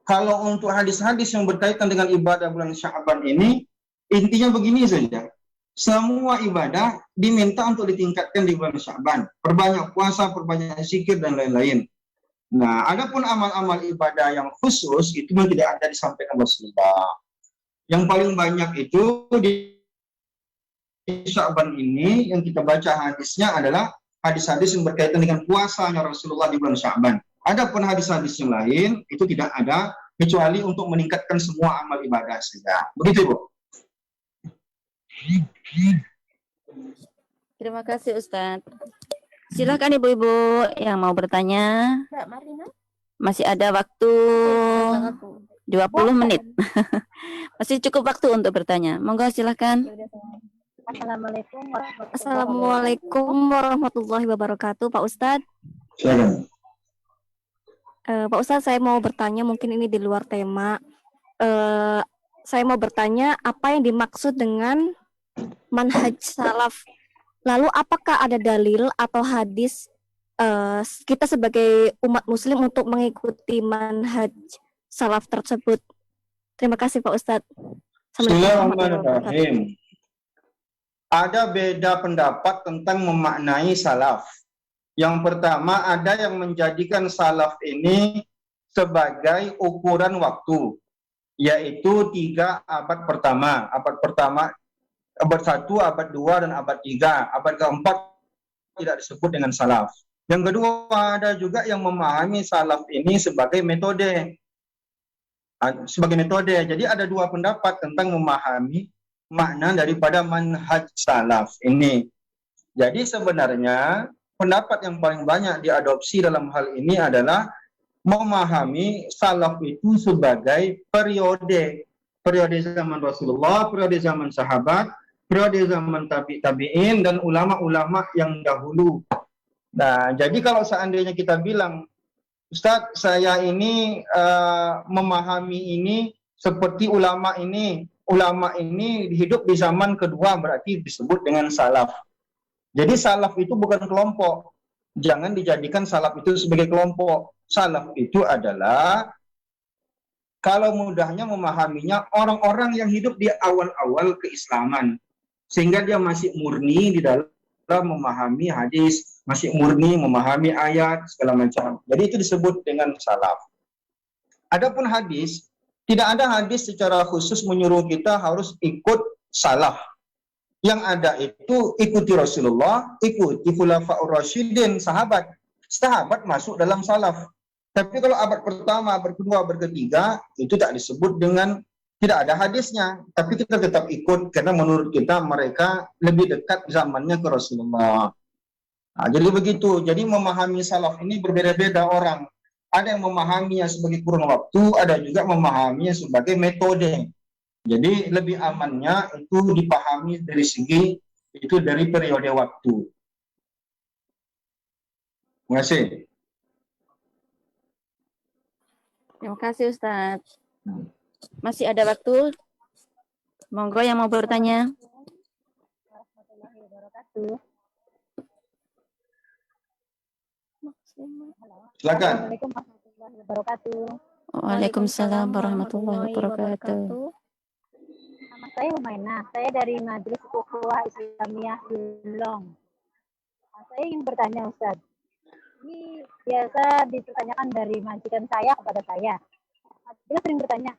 kalau untuk hadis-hadis yang berkaitan dengan ibadah bulan Sya'ban ini, intinya begini saja. Semua ibadah diminta untuk ditingkatkan di bulan Sya'ban. Perbanyak puasa, perbanyak zikir, dan lain-lain. Nah, adapun amal-amal ibadah yang khusus, itu memang tidak ada disampaikan Rasulullah. Yang paling banyak itu di Sya'ban ini, yang kita baca hadisnya adalah hadis-hadis yang berkaitan dengan puasanya Rasulullah di bulan Sya'ban. Adapun hadis-hadis yang lain itu tidak ada kecuali untuk meningkatkan semua amal ibadah saja. Begitu, Bu. Terima kasih Ustadz. Silakan ibu-ibu yang mau bertanya. Mbak Marina. Masih ada waktu 20 menit. Masih cukup waktu untuk bertanya. Monggo silakan. Assalamualaikum warahmatullahi wabarakatuh. Assalamualaikum warahmatullahi wabarakatuh, Pak Ustadz. Silakan. Pak Ustadz, saya mau bertanya, mungkin ini di luar tema. Saya mau bertanya, apa yang dimaksud dengan manhaj salaf? Lalu apakah ada dalil atau hadis kita sebagai umat muslim untuk mengikuti manhaj salaf tersebut? Terima kasih Pak Ustadz. Bismillahirrahmanirrahim. Ada beda pendapat tentang memaknai salaf. Yang pertama, ada yang menjadikan salaf ini sebagai ukuran waktu, yaitu 3 abad pertama. Abad pertama, abad 1, abad 2, dan abad 3. Abad keempat tidak disebut dengan salaf. Yang kedua, ada juga yang memahami salaf ini sebagai metode. Jadi ada 2 pendapat tentang memahami makna daripada manhaj salaf ini. Jadi sebenarnya pendapat yang paling banyak diadopsi dalam hal ini adalah memahami salaf itu sebagai periode. Periode zaman Rasulullah, periode zaman sahabat, periode zaman tabi'in, dan ulama-ulama yang dahulu. Nah, jadi kalau seandainya kita bilang, Ustadz, saya ini memahami ini seperti ulama ini hidup di zaman kedua, berarti disebut dengan salaf. Jadi salaf itu bukan kelompok. Jangan dijadikan salaf itu sebagai kelompok. Salaf itu adalah, kalau mudahnya memahaminya, orang-orang yang hidup di awal-awal keislaman. Sehingga dia masih murni di dalam memahami hadis, masih murni memahami ayat, segala macam. Jadi itu disebut dengan salaf. Adapun hadis, tidak ada hadis secara khusus menyuruh kita harus ikut salaf. Yang ada itu ikuti Rasulullah, ikuti Khulafaur Rasyidin, sahabat. Sahabat masuk dalam salaf. Tapi kalau abad pertama, abad kedua, abad ketiga, itu tak disebut dengan, tidak ada hadisnya. Tapi kita tetap ikut karena menurut kita mereka lebih dekat zamannya ke Rasulullah. Nah, jadi begitu. Jadi memahami salaf ini berbeda-beda orang. Ada yang memahaminya sebagai kurun waktu, ada juga memahaminya sebagai metode. Jadi lebih amannya itu dipahami dari segi itu dari periode waktu. Terima kasih. Terima kasih Ustadz. Masih ada waktu. Monggo yang mau bertanya. Warahmatullahi wabarakatuh. Silakan. Assalamualaikum warahmatullahi wabarakatuh. Waalaikumsalam warahmatullahi wabarakatuh. Nama saya Humaina. Saya dari Majelis Ukhuwah Islamiyah Bilong. Nah, saya ingin bertanya Ustaz. Ini biasa dipertanyakan dari majikan saya kepada saya. Dia sering bertanya,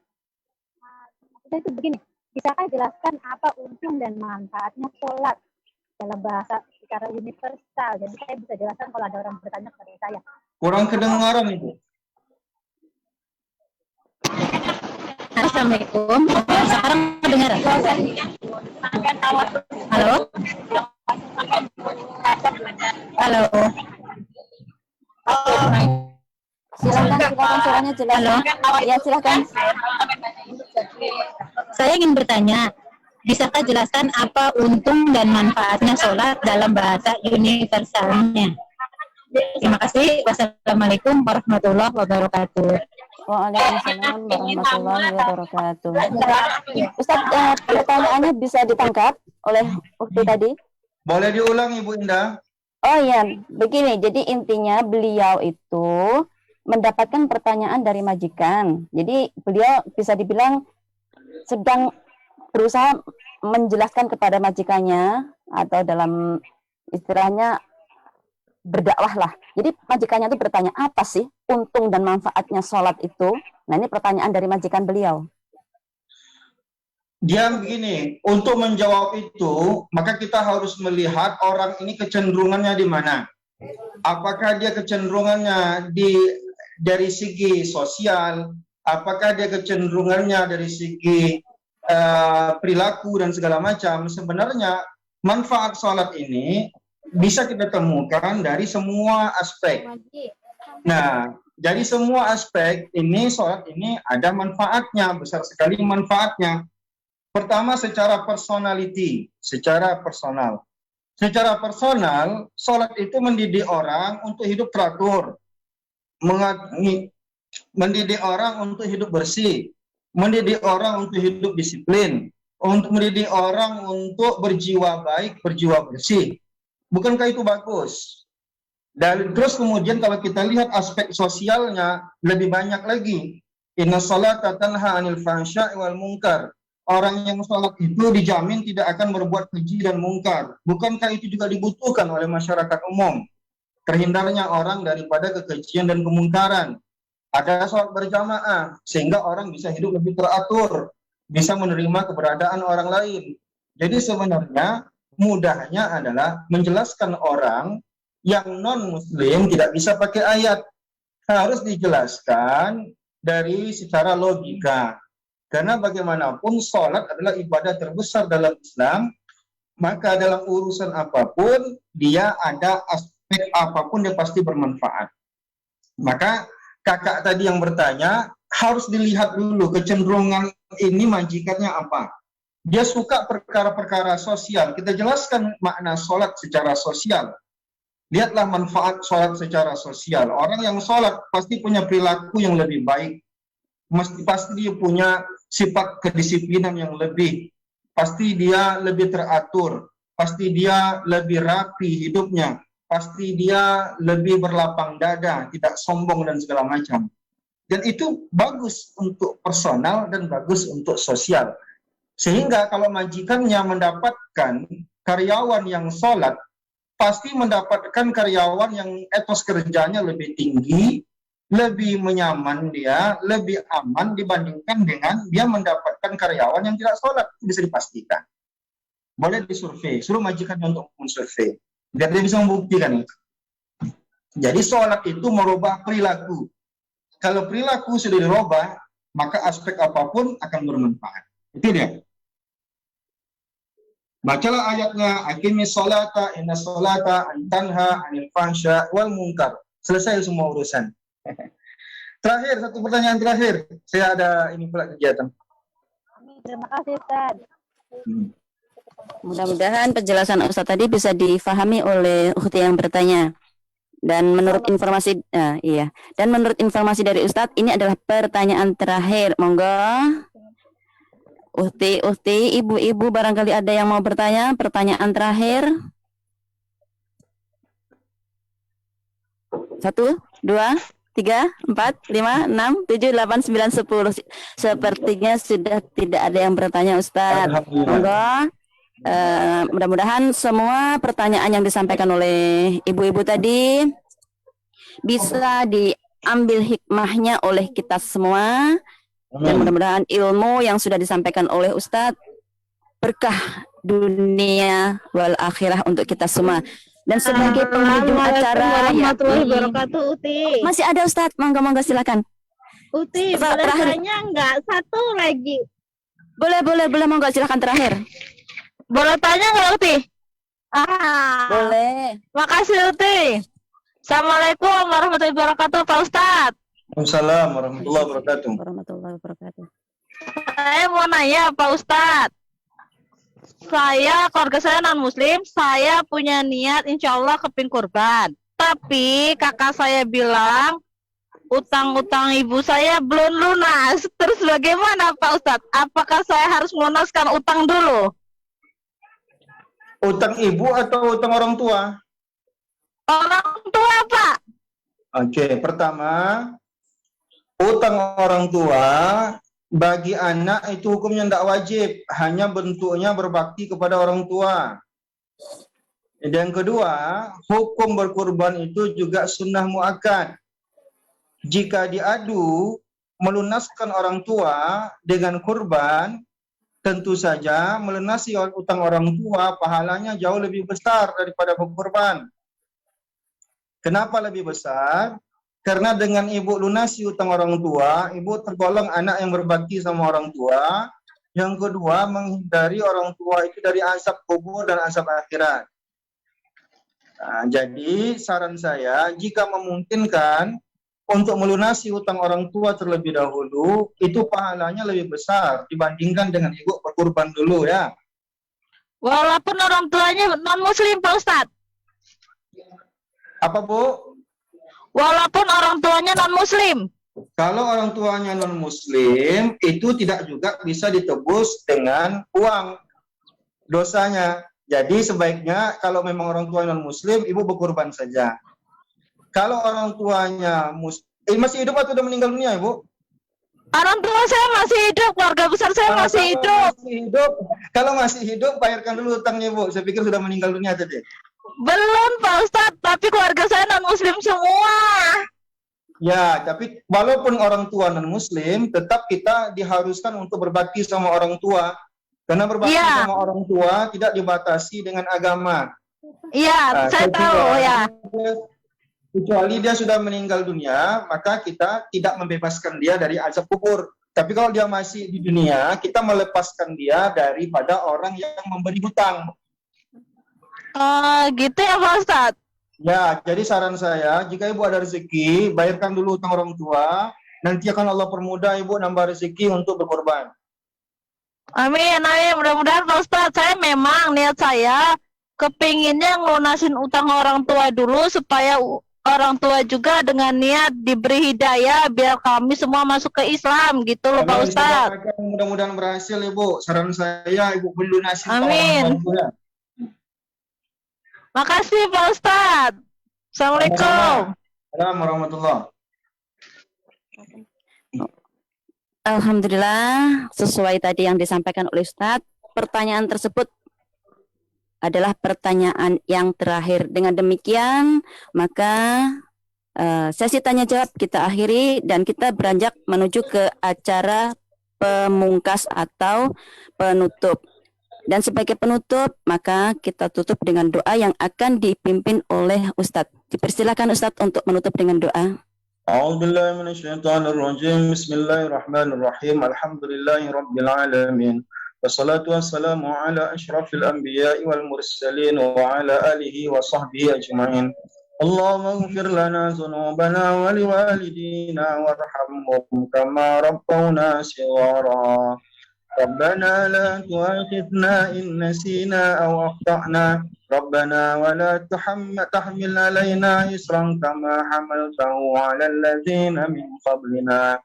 maksudnya itu begini, bisakah jelaskan apa untung dan manfaatnya sholat dalam bahasa secara universal? Jadi saya bisa jelaskan kalau ada orang bertanya kepada saya. Kurang kedengaran Ibu. Assalamualaikum. Sekarang dengar. Halo. Halo. Silakan suaranya jelas. Halo. Ya, silakan. Saya ingin bertanya, bisakah jelaskan apa untung dan manfaatnya sholat dalam bahasa universalnya? Terima kasih. Wassalamualaikum warahmatullahi wabarakatuh. Waalaikumsalam warahmatullahi wabarakatuh. Ustaz, pertanyaannya bisa ditangkap oleh waktu tadi? Boleh diulang Ibu Indah? Oh iya, begini. Jadi intinya beliau itu mendapatkan pertanyaan dari majikan. Jadi beliau bisa dibilang sedang berusaha menjelaskan kepada majikannya atau dalam istilahnya berdakwah lah. Jadi majikannya itu bertanya, apa sih untung dan manfaatnya sholat itu? Nah, ini pertanyaan dari majikan beliau. Dia begini, untuk menjawab itu, maka kita harus melihat orang ini kecenderungannya di mana. Apakah dia kecenderungannya di dari segi sosial, apakah dia kecenderungannya dari segi perilaku dan segala macam, sebenarnya manfaat sholat ini bisa kita temukan dari semua aspek. Nah, dari semua aspek ini, sholat ini ada manfaatnya, besar sekali manfaatnya. Pertama, secara personality, secara personal. Secara personal, sholat itu mendidik orang untuk hidup teratur, mendidik orang untuk hidup bersih, mendidik orang untuk hidup disiplin, untuk mendidik orang untuk berjiwa baik, berjiwa bersih. Bukankah itu bagus? Dan terus kemudian kalau kita lihat aspek sosialnya lebih banyak lagi. Inna sholata tanha anil fahsya'i wal munkar. Orang yang sholat itu dijamin tidak akan berbuat keji dan mungkar. Bukankah itu juga dibutuhkan oleh masyarakat umum? Terhindarnya orang daripada kekejian dan kemungkaran. Ada sholat berjamaah, sehingga orang bisa hidup lebih teratur, bisa menerima keberadaan orang lain. Jadi sebenarnya mudahnya adalah menjelaskan orang yang non-muslim tidak bisa pakai ayat. Harus dijelaskan dari secara logika. Karena bagaimanapun sholat adalah ibadah terbesar dalam Islam, maka dalam urusan apapun, dia ada aspek apapun dia pasti bermanfaat. Maka kakak tadi yang bertanya, harus dilihat dulu kecenderungan ini majikannya apa. Dia suka perkara-perkara sosial. Kita jelaskan makna sholat secara sosial. Lihatlah manfaat sholat secara sosial. Orang yang sholat pasti punya perilaku yang lebih baik. Pasti dia punya sifat kedisiplinan yang lebih. Pasti dia lebih teratur. Pasti dia lebih rapi hidupnya. Pasti dia lebih berlapang dada, tidak sombong dan segala macam. Dan itu bagus untuk personal dan bagus untuk sosial. Sehingga kalau majikannya mendapatkan karyawan yang sholat, pasti mendapatkan karyawan yang etos kerjanya lebih tinggi, lebih menyaman dia, lebih aman dibandingkan dengan dia mendapatkan karyawan yang tidak sholat. Bisa dipastikan. Boleh disurvei, suruh majikannya untuk mensurvei. Biar dia bisa membuktikan itu. Jadi sholat itu merubah perilaku. Kalau perilaku sudah dirubah, maka aspek apapun akan bermanfaat. Itu dia. Bacalah ayatnya, aqimis sholata inna sholata tanha anil fahsya wal munkar. Selesai semua urusan. Terakhir, satu pertanyaan terakhir. Saya ada ini pula kegiatan. Terima kasih, Ustaz. Mudah-mudahan penjelasan Ustadz tadi bisa difahami oleh ukhti yang bertanya. Dan menurut informasi dan menurut informasi dari Ustadz, ini adalah pertanyaan terakhir. Monggo. Ukhti, ibu-ibu barangkali ada yang mau bertanya, pertanyaan terakhir. 1, 2, 3, 4, 5, 6, 7, 8, 9, 10. Sepertinya sudah tidak ada yang bertanya, Ustadz. Monggo. Mudah-mudahan semua pertanyaan yang disampaikan oleh ibu-ibu tadi bisa diambil hikmahnya oleh kita semua. Dan mudah-mudahan ilmu yang sudah disampaikan oleh Ustadz berkah dunia wal akhirah untuk kita semua. Dan sebagai penghujung acara warahmatullahi wabarakatuh, Uti. Masih ada Ustadz, monggo silakan. Uti, boleh tanya enggak? Satu lagi. Boleh, monggo silakan terakhir. Boleh tanya enggak, Uti? Boleh. Makasih, Uti. Assalamualaikum warahmatullahi wabarakatuh, Pak Ustadz. Waalaikumsalam Warahmatullahi wabarakatuh. Saya mau nanya, Pak Ustadz. Keluarga saya non-muslim, saya punya niat insya Allah kepin kurban. Tapi kakak saya bilang, utang-utang ibu saya belum lunas. Terus bagaimana Pak Ustadz? Apakah saya harus melunaskan utang dulu? Utang ibu atau utang orang tua? Orang tua, Pak. Oke, pertama, utang orang tua bagi anak itu hukumnya tidak wajib, hanya bentuknya berbakti kepada orang tua. Dan yang kedua, hukum berkurban itu juga sunnah muakkad. Jika diadu melunaskan orang tua dengan kurban, tentu saja melunasi utang orang tua pahalanya jauh lebih besar daripada berkurban. Kenapa lebih besar? Karena dengan ibu lunasi utang orang tua, ibu tergolong anak yang berbakti sama orang tua. Yang kedua, menghindari orang tua itu dari azab kubur dan azab akhirat. Nah, jadi saran saya, jika memungkinkan untuk melunasi utang orang tua terlebih dahulu, itu pahalanya lebih besar dibandingkan dengan ibu berkurban dulu ya. Walaupun orang tuanya non-muslim, Pak Ustadz. Apa Bu? Walaupun orang tuanya non-muslim. Kalau orang tuanya non-muslim, itu tidak juga bisa ditebus dengan uang dosanya. Jadi sebaiknya kalau memang orang tua non-muslim, ibu berkurban saja. Kalau orang tuanya masih hidup atau sudah meninggal dunia, Ibu? Orang tua saya masih hidup, keluarga besar saya masih hidup. Kalau masih hidup, bayarkan dulu utangnya, Bu. Saya pikir sudah meninggal dunia tadi. Belum, Pak Ustadz, tapi keluarga saya non-muslim semua. Ya, tapi walaupun orang tua non-muslim, tetap kita diharuskan untuk berbakti sama orang tua. Karena berbakti sama orang tua tidak dibatasi dengan agama. Iya, saya tahu ya. Kecuali dia sudah meninggal dunia, maka kita tidak membebaskan dia dari azab kubur. Tapi kalau dia masih di dunia, kita melepaskan dia daripada orang yang memberi hutang. Gitu ya Pak Ustadz? Ya, jadi saran saya, jika ibu ada rezeki, bayarkan dulu hutang orang tua, nanti akan Allah permudah ibu nambah rezeki untuk berkorban. Amin, amin. Mudah-mudahan Pak Ustadz, saya memang niat saya kepinginnya ngelunasin utang orang tua dulu supaya orang tua juga dengan niat diberi hidayah biar kami semua masuk ke Islam gitu loh Pak Ustadz. Mudah-mudahan berhasil Ibu. Saran saya Ibu melunasi utang Amin. orang tua. Makasih Pak Ustadz. Assalamualaikum. Assalamualaikum warahmatullahi. Alhamdulillah, sesuai tadi yang disampaikan oleh Ustadz, pertanyaan tersebut adalah pertanyaan yang terakhir. Dengan demikian, maka sesi tanya jawab kita akhiri dan kita beranjak menuju ke acara pemungkas atau penutup. Dan sebagai penutup, maka kita tutup dengan doa yang akan dipimpin oleh Ustadz. Dipersilakan Ustadz untuk menutup dengan doa. A'udzubillahi minasyaitonir rajim. Bismillahirrahmanirrahim. Alhamdulillahi rabbil alamin. Wassalatu wassalamu ala asyrafil anbiya'i wal mursalin wa ala alihi wa sahbihi ajma'in. Allahumma ighfir lana dhunubana wa liwalidina warhamhum kama rabbawna shighara. ربنا لا تؤاخذنا إن نسينا أو أخطأنا ربنا ولا تحمل علينا إصرا كما حملته على الذين من قبلنا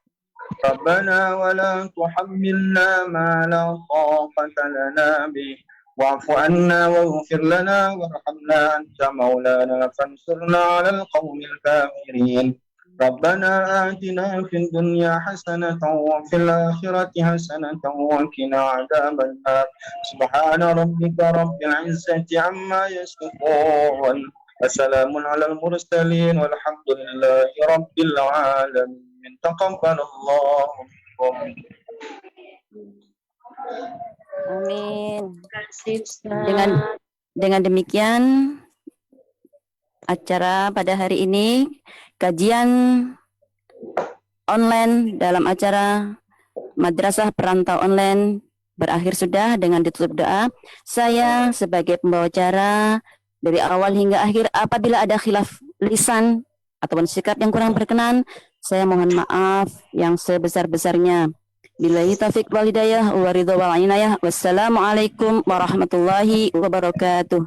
ربنا ولا تحملنا ما لا طاقة لنا به واعف عنا واغفر لنا وارحمنا أنت مولانا فانصرنا على القوم الكافرين ربنا آتنا في الدنيا حسنة وفي الآخرة حسنة وقنا عذاب النار سبحان ربك رب العزة عما يصفون وسلام على المرسلين والحمد لله رب العالمين تقبل الله منكم. Amin. Terima kasih, Dengan demikian acara pada hari ini, kajian online dalam acara Madrasah Perantau Online berakhir sudah dengan ditutup doa. Saya sebagai pembawa acara dari awal hingga akhir, apabila ada khilaf lisan ataupun sikap yang kurang berkenan, saya mohon maaf yang sebesar-besarnya. Billahi taufiq wal hidayah wa ridha wal inayah. Wassalamualaikum warahmatullahi wabarakatuh.